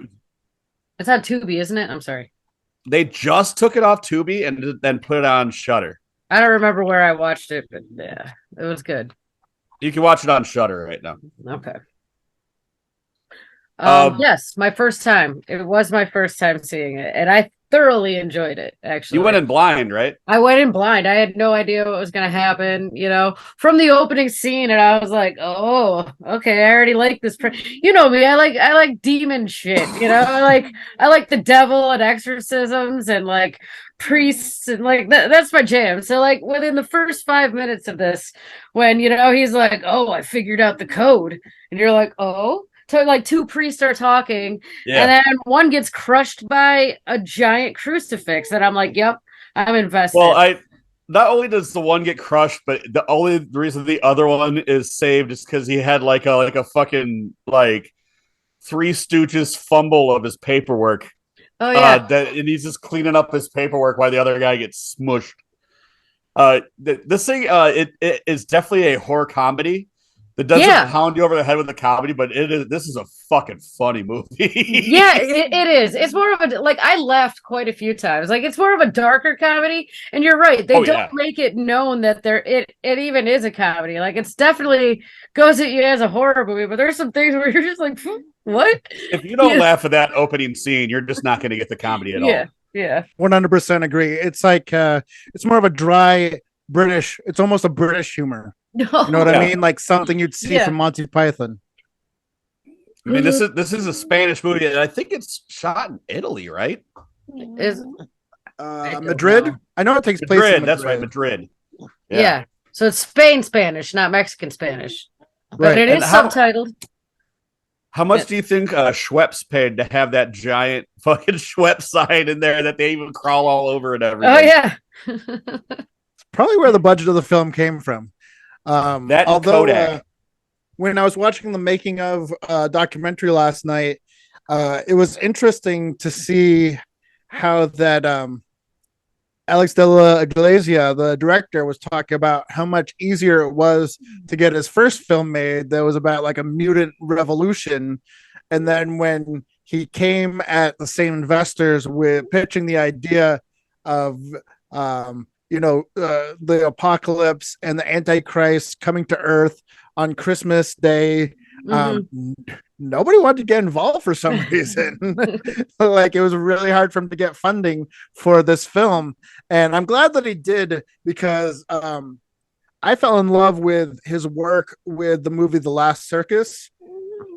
C: It's on Tubi, isn't it? I'm sorry.
B: They just took it off Tubi and then put it on Shudder.
C: I don't remember where I watched it, but yeah, it was good.
B: You can watch it on Shudder right now.
C: Okay. Yes, my first time. It was my first time seeing it, and I thoroughly enjoyed it, actually.
B: You went in blind, right?
C: I went in blind. I had no idea what was going to happen, from the opening scene, and I was like, oh, okay, I already like this. You know me, I like demon shit, I like the devil and exorcisms and like priests and like that's my jam. So like within the first 5 minutes of this, when he's like, oh, I figured out the code, and you're like, oh. So like two priests are talking, and then one gets crushed by a giant crucifix, and I'm like, "Yep, I'm invested."
B: Well, not only does the one get crushed, but the only reason the other one is saved is because he had like a fucking like Three Stooges fumble of his paperwork.
C: Oh yeah,
B: and he's just cleaning up his paperwork while the other guy gets smushed. This thing, it is definitely a horror comedy. It doesn't pound you over the head with the comedy, but this is a fucking funny movie.
C: Yeah, it is. It's more of a I laughed quite a few times. Like it's more of a darker comedy, and you're right. They don't make it known that it even is a comedy. Like it's definitely goes at you as a horror movie, but there's some things where you're just like, what?
B: If you don't laugh at that opening scene, you're just not going to get the comedy at all.
C: Yeah.
A: 100% agree. It's like it's more of a dry British. It's almost a British humor. You know what I mean? Like something you'd see from Monty Python.
B: I mean, this is a Spanish movie, and I think it's shot in Italy, right?
C: Is
A: Madrid? I know it takes place in Madrid.
B: That's right, Madrid.
C: Yeah. So it's Spain Spanish, not Mexican Spanish. But
A: right.
C: It is subtitled.
B: How much do you think Schweppes paid to have that giant fucking Schweppes sign in there that they even crawl all over and everything?
C: Oh, yeah.
A: It's probably where the budget of the film came from. Kodak. When I was watching the making of documentary last night, it was interesting to see how that Alex de la Iglesia, the director, was talking about how much easier it was to get his first film made that was about like a mutant revolution. And then when he came at the same investors with pitching the idea of the apocalypse and the Antichrist coming to Earth on Christmas Day. Nobody wanted to get involved for some reason. Like, it was really hard for him to get funding for this film, and I'm glad that he did, because I fell in love with his work with the movie The Last Circus,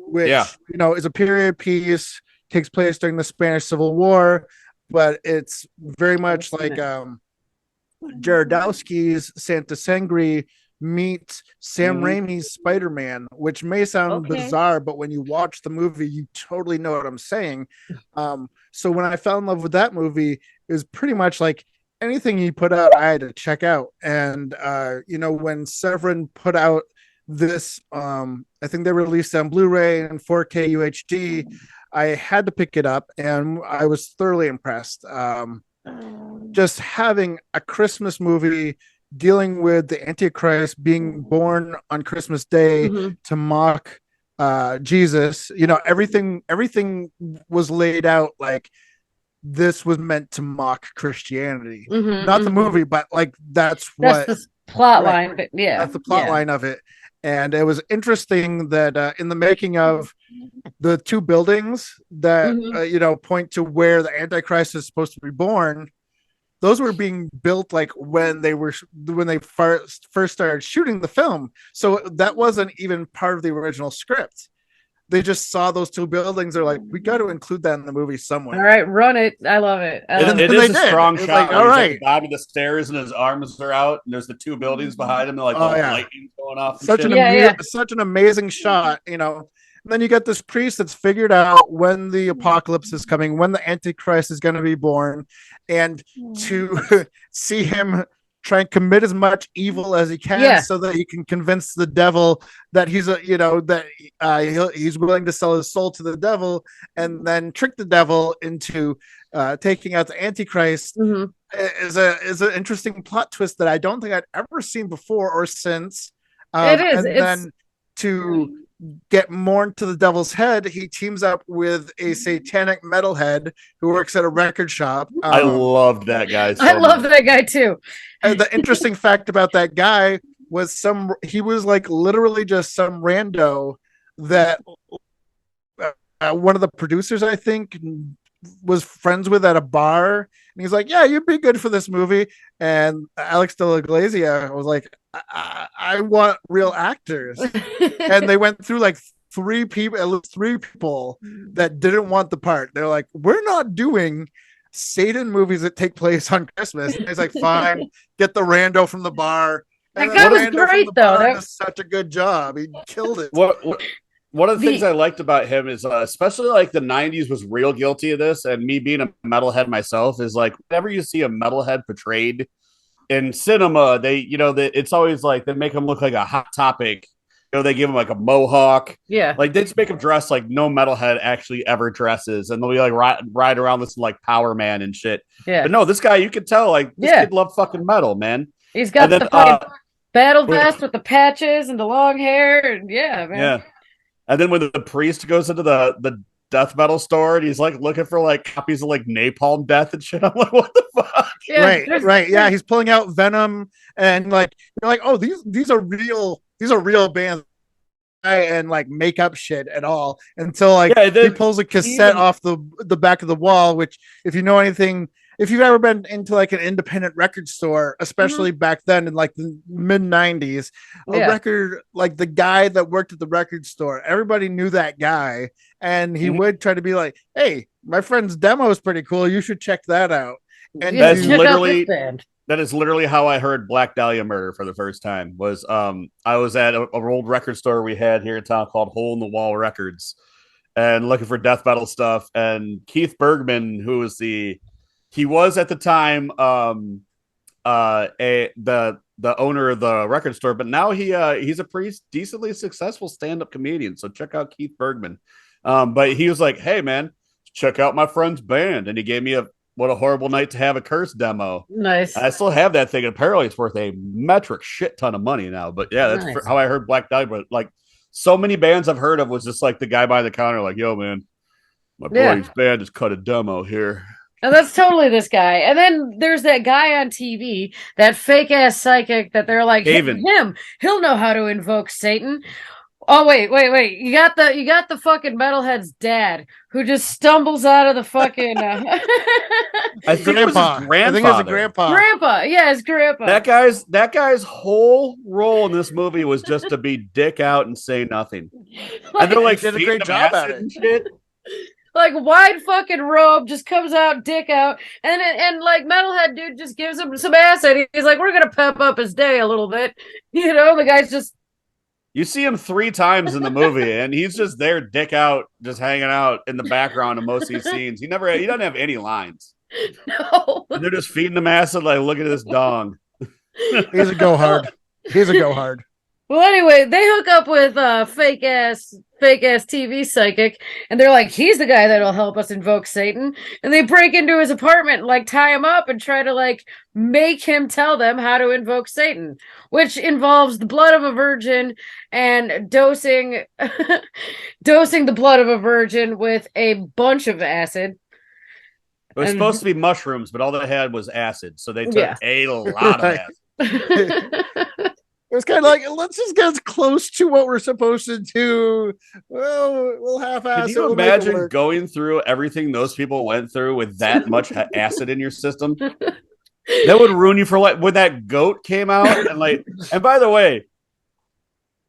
A: which is a period piece, takes place during the Spanish Civil War, but it's very much like Jarodowski's Santa Sangre meets Sam Raimi's Spider-Man, which may sound bizarre, but when you watch the movie, you totally know what I'm saying. So when I fell in love with that movie, it was pretty much like anything he put out, I had to check out. And when Severin put out this, I think they released it on Blu-ray and 4K UHD, I had to pick it up, and I was thoroughly impressed. Just having a Christmas movie dealing with the Antichrist being born on Christmas Day to mock Jesus, everything was laid out like this was meant to mock Christianity. Not the movie, but like that's the
C: plot line. But
A: that's the plot line of it. And it was interesting that in the making of the two buildings that point to where the Antichrist is supposed to be born, those were being built like when they first started shooting the film. So that wasn't even part of the original script. They just saw those two buildings. They're like, we got to include that in the movie somewhere.
C: All right, run it. I love it.
B: It is a strong shot.
A: Like, all right,
B: at the bottom of the stairs and his arms are out, and there's the two buildings behind him. They're like, lightning going off.
A: Such an amazing shot, And then you get this priest that's figured out when the apocalypse is coming, when the Antichrist is going to be born, and to see him try and commit as much evil as he can so that he can convince the devil that he's he's willing to sell his soul to the devil, and then trick the devil into taking out the Antichrist is an interesting plot twist that I don't think I'd ever seen before or since. Then to get more into the devil's head, he teams up with a satanic metalhead who works at a record shop.
B: I loved that guy.
C: I love that guy too.
A: And the interesting fact about that guy was he was like literally just some rando that one of the producers, I think, was friends with at a bar. And he's like, yeah, you'd be good for this movie. And Alex de la Iglesia was like, I want real actors. And they went through like at least three people that didn't want the part. They're like, we're not doing Satan movies that take place on Christmas. And he's like, fine, get the rando from the bar.
C: That guy was great, though.
A: That was such a good job. He killed it.
B: One of the things I liked about him is, especially like the 90s was real guilty of this, and me being a metalhead myself, is like whenever you see a metalhead portrayed in cinema, it's always like they make him look like a Hot Topic. They give him like a mohawk.
C: Yeah.
B: Like they just make him dress like no metalhead actually ever dresses, and they'll be like ride around this like Power Man and shit.
C: Yeah.
B: But no, this guy, you could tell like this kid loved fucking metal, man.
C: He's got the fucking battle vest with the patches and the long hair, and man.
B: Yeah. And then when the priest goes into the death metal store and he's like looking for like copies of like Napalm Death and shit, I'm like, what the fuck?
A: Yeah, right. Yeah, he's pulling out Venom, and like you're like, oh, these are real bands, and like make up shit at all until like he pulls a cassette off the back of the wall. Which, if you know anything, if you've ever been into like an independent record store, especially back then in like the mid 90s, a record, like the guy that worked at the record store, everybody knew that guy, and he would try to be like, hey, my friend's demo is pretty cool, you should check that out. And
B: that is literally how I heard Black Dahlia Murder for the first time. Was I was at an old record store we had here in town called Hole in the Wall Records, and looking for death metal stuff, and Keith Bergman, who was he was at the time the owner of the record store, but now he's a pretty decently successful stand-up comedian. So check out Keith Bergman. But he was like, hey man, check out my friend's band, and he gave me What a Horrible Night to Have a Curse demo.
C: Nice.
B: I still have that thing. Apparently it's worth a metric shit ton of money now. But yeah, that's how I heard Black Dahlia. But like so many bands I've heard of was just like the guy behind the counter like, yo man, my boy's band just cut a demo here.
C: And that's totally this guy. And then there's that guy on TV, that fake ass psychic that they're like, him, he'll know how to invoke Satan. Oh wait. You got the fucking metalhead's dad who just stumbles out of the fucking
B: I think it was his grandfather.
A: I think it was a grandpa.
C: Grandpa, yeah, his grandpa.
B: That guy's whole role in this movie was just to be dick out and say nothing. And they're like,
A: did a great job at it.
B: And shit.
C: Like wide fucking robe, just comes out, dick out, and like metalhead dude just gives him some acid. He's like, we're gonna pep up his day a little bit, The guy's just.
B: You see him 3 times in the movie, and he's just there, dick out, just hanging out in the background of most of these scenes. He doesn't have any lines.
C: No,
B: and they're just feeding him acid. Like, look at this dong.
A: He's a go hard.
C: Well, anyway, they hook up with fake ass TV psychic, and they're like, he's the guy that'll help us invoke Satan. And they break into his apartment, and, like, tie him up and try to like make him tell them how to invoke Satan, which involves the blood of a virgin and dosing the blood of a virgin with a bunch of acid.
B: It was supposed to be mushrooms, but all they had was acid, so they took a lot of acid.
A: It was kind of like, let's just get as close to what we're supposed to do. Well, we'll half-ass.
B: Can you imagine going through everything those people went through with that much acid in your system? That would ruin you for like when that goat came out and by the way,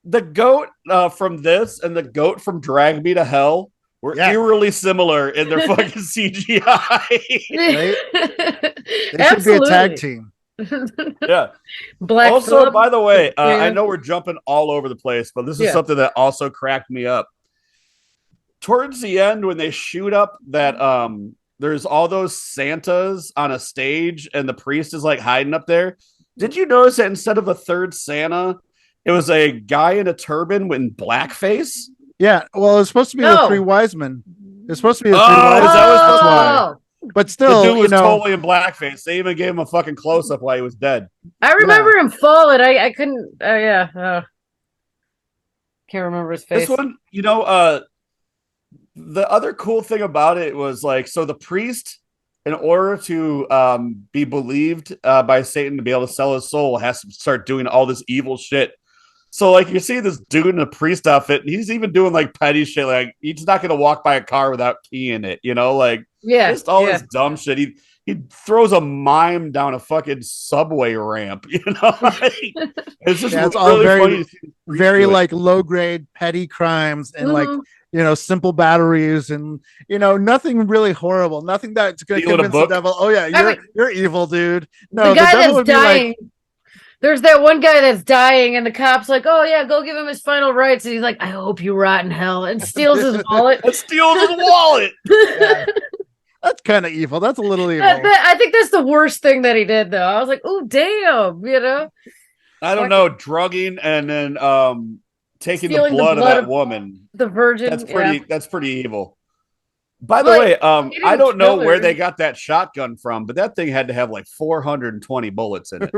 B: the goat from this and the goat from Drag Me to Hell were eerily similar in their fucking CGI.
A: They should be a tag team.
B: Yeah.
C: Black
B: also,
C: Phillip.
B: by the way, I know we're jumping all over the place, but this is something that also cracked me up. Towards the end, when they shoot up that there's all those Santas on a stage and the priest is like hiding up there. Did you notice that instead of a third Santa, it was a guy in a turban with blackface?
A: Yeah, well, it's supposed to be the 3 wise men. It's supposed to be the 3 wise men.
B: That's why.
A: But still,
B: the dude was totally in blackface. They even gave him a fucking close up while he was dead.
C: I remember him falling. I couldn't. Can't remember his face.
B: This one, the other cool thing about it was like, so the priest, in order to be believed by Satan to be able to sell his soul, has to start doing all this evil shit. So, like, you see this dude in a priest outfit, and he's even doing, like, petty shit. Like, he's not going to walk by a car without keying it, Like, just all this dumb shit. He throws a mime down a fucking subway ramp, Like, it's just
A: it's
B: really
A: all very,
B: funny
A: very, like, low-grade petty crimes and, like, simple batteries and, nothing really horrible. Nothing that's going to convince the devil, oh, yeah, you're evil, dude. No,
C: the guy that's dying. There's that one guy that's dying, and the cop's like, oh, yeah, go give him his final rites. And he's like, I hope you rot in hell, and steals his wallet.
A: Yeah. That's kind of evil. That's a little evil.
C: I think that's the worst thing that he did, though. I was like, oh, damn,
B: I don't know, drugging and then taking the blood of that woman.
C: The virgin.
B: That's pretty evil. By the way, I don't know where they got that shotgun from, but that thing had to have like 420 bullets in it.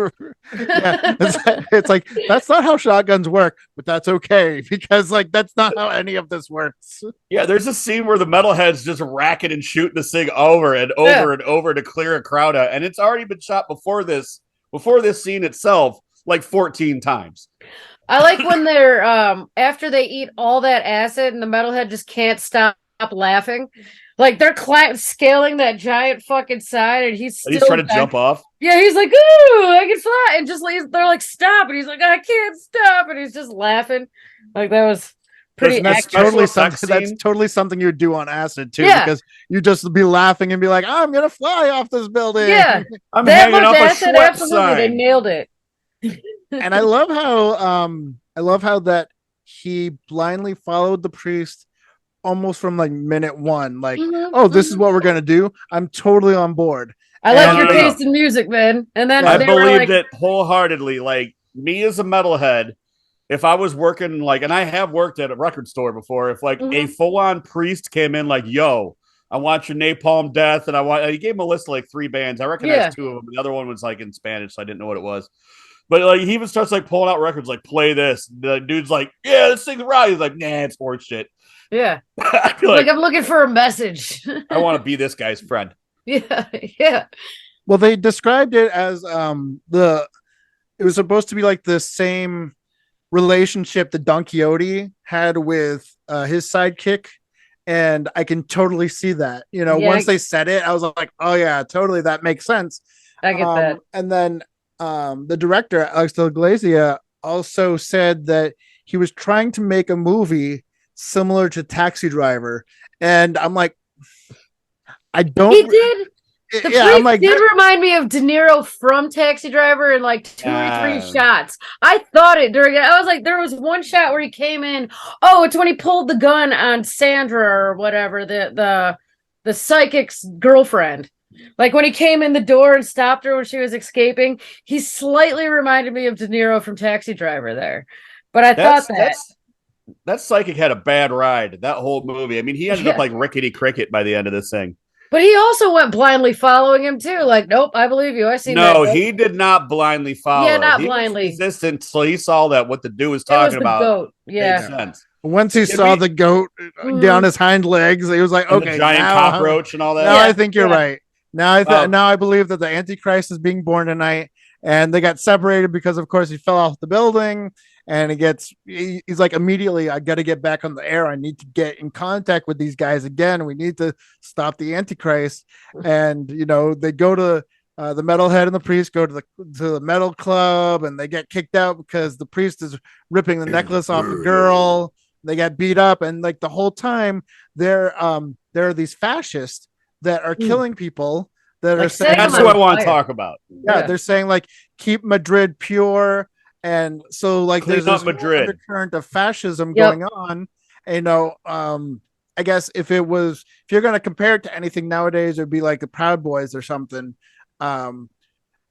A: It's like, that's not how shotguns work, but that's okay because like that's not how any of this works.
B: Yeah, there's a scene where the metalhead's just racking and shooting this thing over and over and over to clear a crowd out, and it's already been shot before this scene itself like 14 times.
C: I like when they're after they eat all that acid and the metalhead just can't stop laughing. Like they're scaling that giant fucking side and he's
B: trying to jump off.
C: Yeah, he's like, ooh, I can fly. And just they're like, stop. And he's like, I can't stop. And he's just laughing. Like that was pretty
A: that's totally something you'd do on acid too, because you just be laughing and be like, I'm gonna fly off this building.
C: Yeah.
B: I'm hanging off a Schweppes
C: absolutely
B: sign.
C: They nailed it.
A: And I love how that he blindly followed the priest almost from like minute one, like, this is what we're gonna do. I'm totally on board.
C: I like your taste in music, man. And then
B: I believed it wholeheartedly. Like me as a metalhead, if I was working and I have worked at a record store before, if like a full-on priest came in like, yo, I want your Napalm Death, and he gave him a list of like 3 bands. I recognized 2 of them. The other one was like in Spanish, so I didn't know what it was. But like he even starts like pulling out records, like play this. The dude's like, yeah, this thing's right. He's like, nah, it's horse shit.
C: Yeah. Like I'm looking for a message.
B: I want to be this guy's friend.
C: Yeah.
A: Well, they described it as it was supposed to be like the same relationship that Don Quixote had with his sidekick. And I can totally see that. Once they said it, I was like, oh yeah, totally. That makes sense.
C: I get that.
A: And then the director, Alex de la Iglesia, also said that he was trying to make a movie similar to Taxi Driver. And I'm like, I don't.
C: He did. The priest did remind me of De Niro from Taxi Driver in like 2 or 3 shots. I thought it during it. I was like, there was one shot where he came in. Oh, it's when he pulled the gun on Sandra or whatever, the psychic's girlfriend. Like when he came in the door and stopped her when she was escaping. He slightly reminded me of De Niro from Taxi Driver there. But I thought
B: that psychic had a bad ride, that whole movie. I mean, he ended up like Rickety Cricket by the end of this thing.
C: But he also went blindly following him too. Like, nope, I believe you. I see.
B: No, he did not blindly follow.
C: Yeah, not
B: he
C: blindly.
B: Was resistant, so he saw that what the dude was talking about.
C: Goat. Yeah.
B: Made sense.
A: Once he saw the goat down his hind legs, he was like, "Okay,
B: the giant cockroach and all that."
A: Now I think you're right. Now I believe that the Antichrist is being born tonight, and they got separated because, of course, he fell off the building. And he's like, immediately, I got to get back on the air. I need to get in contact with these guys again. We need to stop the Antichrist. And, they go to the metalhead and the priest go to the metal club, and they get kicked out because the priest is ripping the necklace off the girl. They get beat up. And like the whole time there are these fascists that are killing people that are saying,
B: that's what I want to talk about.
A: Yeah. They're saying like, keep Madrid pure. And so like
B: Clean
A: there's this undercurrent of fascism going on. I guess if you're going to compare it to anything nowadays, it'd be like the Proud Boys or something. But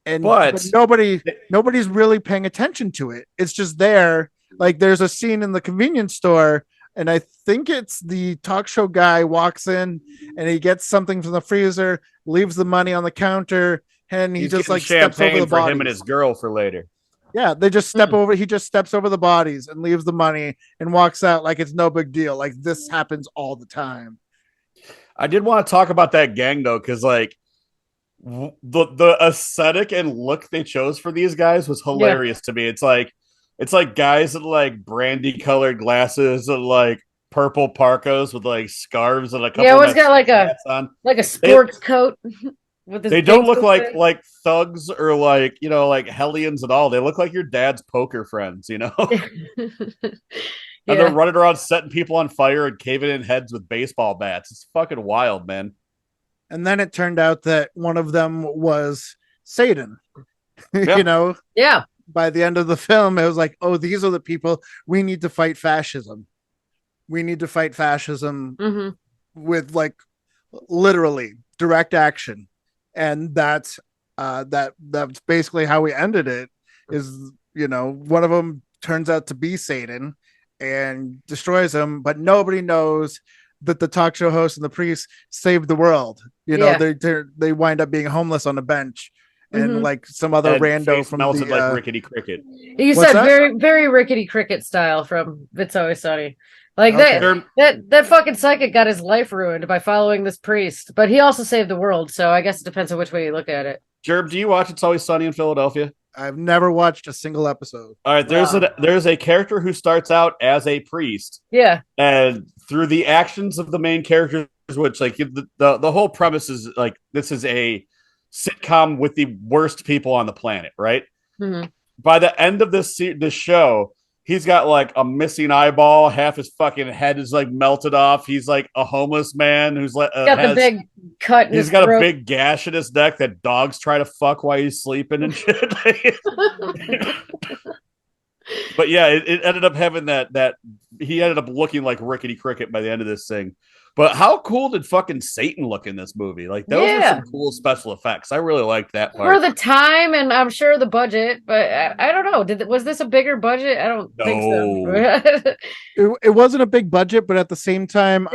A: nobody's really paying attention to it. It's just there. Like there's a scene in the convenience store, and I think it's the talk show guy walks in and he gets something from the freezer, leaves the money on the counter, and he's just like steps over the bodies.
B: Him and his girl for later.
A: Yeah, they just step over. He just steps over the bodies and leaves the money and walks out like it's no big deal. Like this happens all the time.
B: I did want to talk about that gang though, because like the aesthetic and look they chose for these guys was hilarious to me. It's like guys with like brandy colored glasses and like purple parkas with like scarves and a couple.
C: Yeah, one's got like a sports coat.
B: They don't look like thugs or like like hellions at all. They look like your dad's poker friends, And they're running around setting people on fire and caving in heads with baseball bats. It's fucking wild, man.
A: And then it turned out that one of them was Satan.
C: Yeah.
A: By the end of the film, it was like, oh, these are the people we need to fight fascism. We need to fight fascism with like literally direct action. And that's basically how we ended it. Is one of them turns out to be Satan and destroys him, but nobody knows that the talk show host and the priest saved the world. They wind up being homeless on a bench, and like some other rando from
B: the like Rickety Cricket.
C: You said very very Rickety Cricket style from It's Always Sunny. Like that fucking psychic got his life ruined by following this priest, but he also saved the world. So I guess it depends on which way you look at it.
B: Germ, do you watch It's Always Sunny in Philadelphia?
A: I've never watched a single episode.
B: All right, there's a character who starts out as a priest.
C: Yeah,
B: and through the actions of the main characters, which like the whole premise is like this is a sitcom with the worst people on the planet, right? Mm-hmm. By the end of this show. He's got like a missing eyeball. Half his fucking head is like melted off. He's like a homeless man who's like
C: got the big cut.
B: He's got a big gash in his neck that dogs try to fuck while he's sleeping and shit. But yeah, it ended up having that he ended up looking like Rickety Cricket by the end of this thing. But how cool did fucking Satan look in this movie? Like those were some cool special effects. I really liked that part.
C: For the time, and I'm sure the budget, but I don't know. Was this a bigger budget? I don't think
A: so. It wasn't a big budget, but at the same time,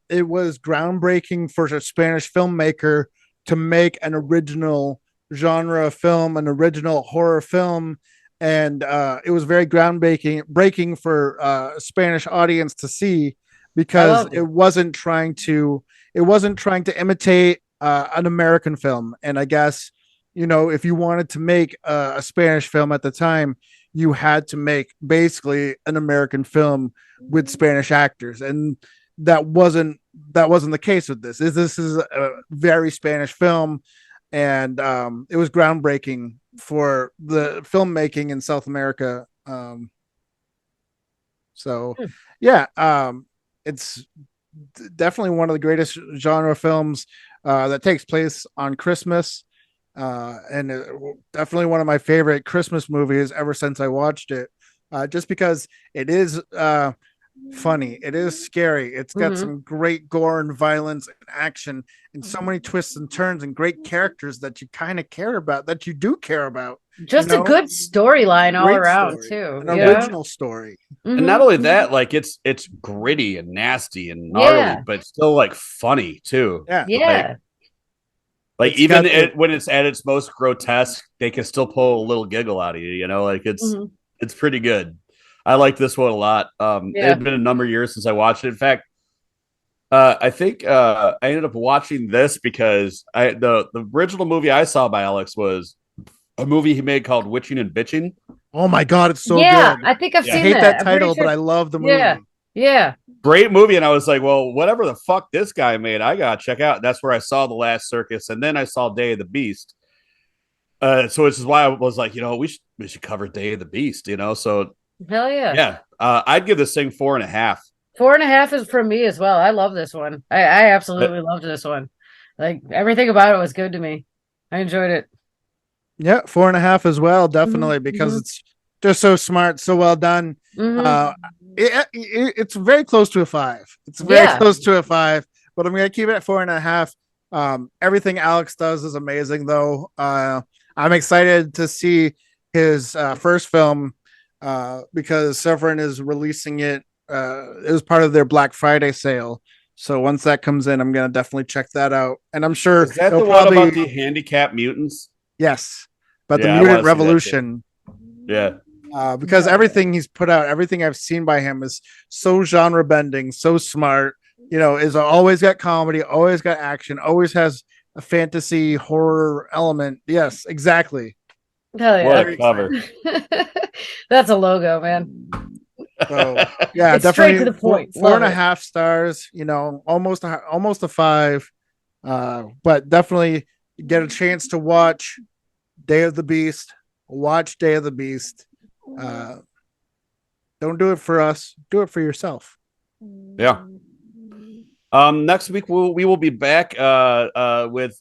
A: it was groundbreaking for a Spanish filmmaker to make an original genre film, an original horror film. And it was very groundbreaking for a Spanish audience to see. Because it wasn't trying to imitate an American film. And I guess, if you wanted to make a Spanish film at the time, you had to make basically an American film with Spanish actors. And that wasn't the case with this. This is a very Spanish film, and it was groundbreaking for the filmmaking in South America. So yeah, it's definitely one of the greatest genre films that takes place on Christmas, and definitely one of my favorite Christmas movies ever since I watched it. Just because it is funny, it is scary, it's got some great gore and violence and action, and so many twists and turns, and great characters that you kind of care about, that you do care about.
C: Just a good storyline all around too.
A: An original story.
B: And not only that, like it's gritty and nasty and gnarly, but still like funny too.
C: Yeah.
B: Like even when it's at its most grotesque, they can still pull a little giggle out of you. Like it's pretty good. I like this one a lot. It had been a number of years since I watched it. In fact, I think I ended up watching this because the original movie I saw by Alex was a movie he made called Witching and Bitching.
A: Oh my God, it's so good.
C: I think I've seen
A: that. I hate that title, but I love the movie.
C: Yeah.
B: Great movie. And I was like, well, whatever the fuck this guy made, I gotta check out. That's where I saw The Last Circus, and then I saw Day of the Beast. So which is why I was like, we should cover Day of the Beast, So
C: hell yeah.
B: Yeah. I'd give this thing 4.5.
C: 4.5 is from me as well. I love this one. I absolutely loved this one. Like everything about it was good to me. I enjoyed it.
A: Yeah, 4.5 as well, definitely, because it's just so smart, so well done. It's very close to a 5. It's very close to a 5, but I'm gonna keep it at 4.5. Everything Alex does is amazing, though. I'm excited to see his first film because Severin is releasing it. It was part of their Black Friday sale. So once that comes in, I'm gonna definitely check that out. And I'm sure
B: is that the one about the handicapped mutants?
A: Yes, but the Mutant Revolution.
B: Yeah.
A: Because everything he's put out, everything I've seen by him is so genre bending, so smart. Is always got comedy, always got action, always has a fantasy horror element. Yes, exactly.
C: Hell yeah.
B: What a cover.
C: That's a logo, man.
A: So yeah,
C: it's
A: definitely
C: straight to the point.
A: 4.5 stars. Almost a 5. But definitely get a chance to watch Day of the Beast. Watch Day of the Beast. Don't do it for us. Do it for yourself.
B: Yeah. Next week we will be back with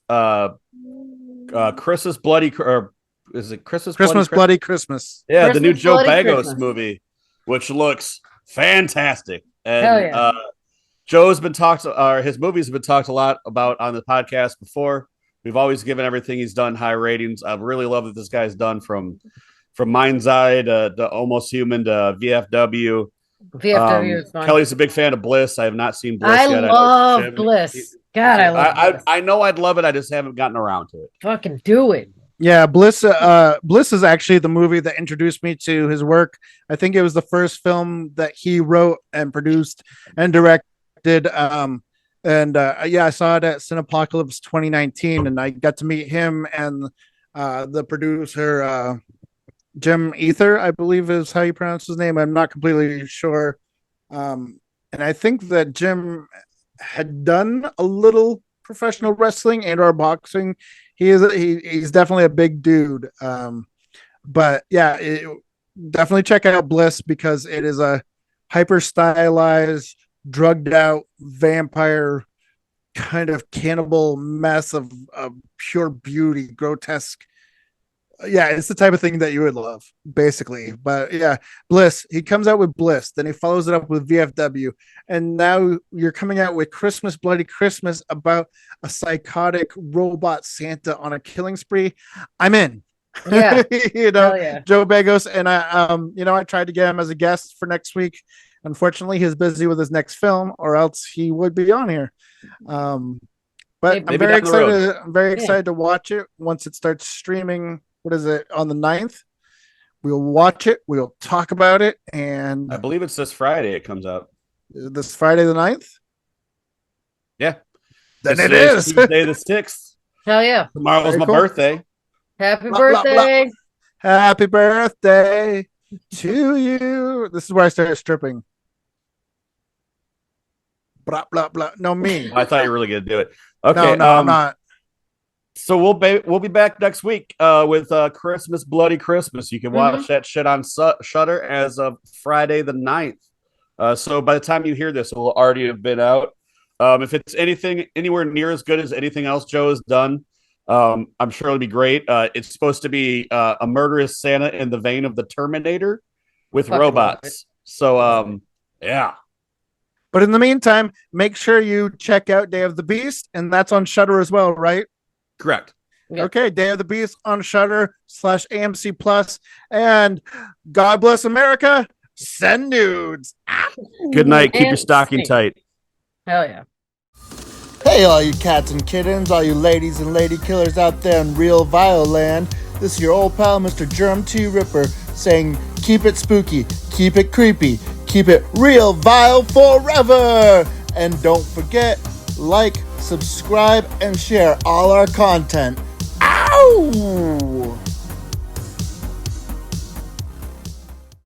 B: Chris's Bloody or is it Chris's
A: Bloody Christmas?
B: Yeah,
C: Christmas
B: the new Joe
C: Bloody
B: Bagos
C: Christmas.
B: movie, which looks fantastic. And
C: Hell yeah.
B: Joe's been talked, or his movies have been talked a lot about on the podcast before. We've always given everything he's done high ratings. I really love that this guy's done from Mind's Eye to Almost Human to VFW.
C: VFW is fun.
B: Kelly's a big fan of Bliss. I have not seen Bliss yet.
C: I love Bliss. God, I love Bliss.
B: I know I'd love it. I just haven't gotten around to it.
C: Fucking do it.
A: Yeah, Bliss is actually the movie that introduced me to his work. I think it was the first film that he wrote and produced and directed. I saw it at Cinepocalypse 2019, and I got to meet him and the producer, Jim Ether, I believe is how you pronounce his name. I'm not completely sure. And I think that Jim had done a little professional wrestling and or boxing. He's definitely a big dude. But yeah, definitely check out Bliss because it is a hyper stylized, drugged out vampire kind of cannibal mess of pure beauty, grotesque. Yeah, it's the type of thing that you would love, basically. But yeah, Bliss. He comes out with Bliss, then he follows it up with VFW, and now you're coming out with Christmas, Bloody Christmas, about a psychotic robot Santa on a killing spree. I'm in.
C: Yeah,
A: yeah. Joe Bagos, and I tried to get him as a guest for next week. Unfortunately, he's busy with his next film, or else he would be on here. But I'm very excited. I'm very excited to watch it once it starts streaming. What is it, on the 9th? We'll watch it. We'll talk about it. And
B: I believe it's this Friday it comes out.
A: This Friday the 9th?
B: Yeah.
A: Then
B: This
A: it
B: is
A: is.
B: Tuesday the 6th.
C: Hell yeah.
B: Tomorrow's
A: Very
B: my
A: cool.
B: birthday.
C: Happy
A: Blah, blah, blah.
C: birthday.
A: Happy birthday to you. This is where I started stripping. Blah, blah, blah. No, me.
B: I thought you were really going to do it. Okay.
A: No, I'm not.
B: So we'll be back next week with Christmas Bloody Christmas. You can watch that shit on Shudder as of Friday the 9th. So by the time you hear this, it will already have been out. If it's anything anywhere near as good as anything else Joe has done, I'm sure it'll be great. It's supposed to be a murderous Santa in the vein of the Terminator with
C: Fucking
B: robots. So yeah.
A: But in the meantime, make sure you check out Day of the Beast, and that's on Shudder as well, right?
B: Correct.
C: Yeah.
A: Okay, Day of the Beast on Shudder /AMC Plus, and God bless America. Send nudes.
B: Good night. Keep your
C: And
B: stocking
C: sing.
B: tight.
C: Hell yeah.
G: Hey, all you cats and kittens, all you ladies and lady killers out there in real Violand. This is your old pal, Mr. Germ T. Ripper, saying keep it spooky, keep it creepy, keep it real vile forever. And don't forget, like, subscribe, and share all our content. Ow!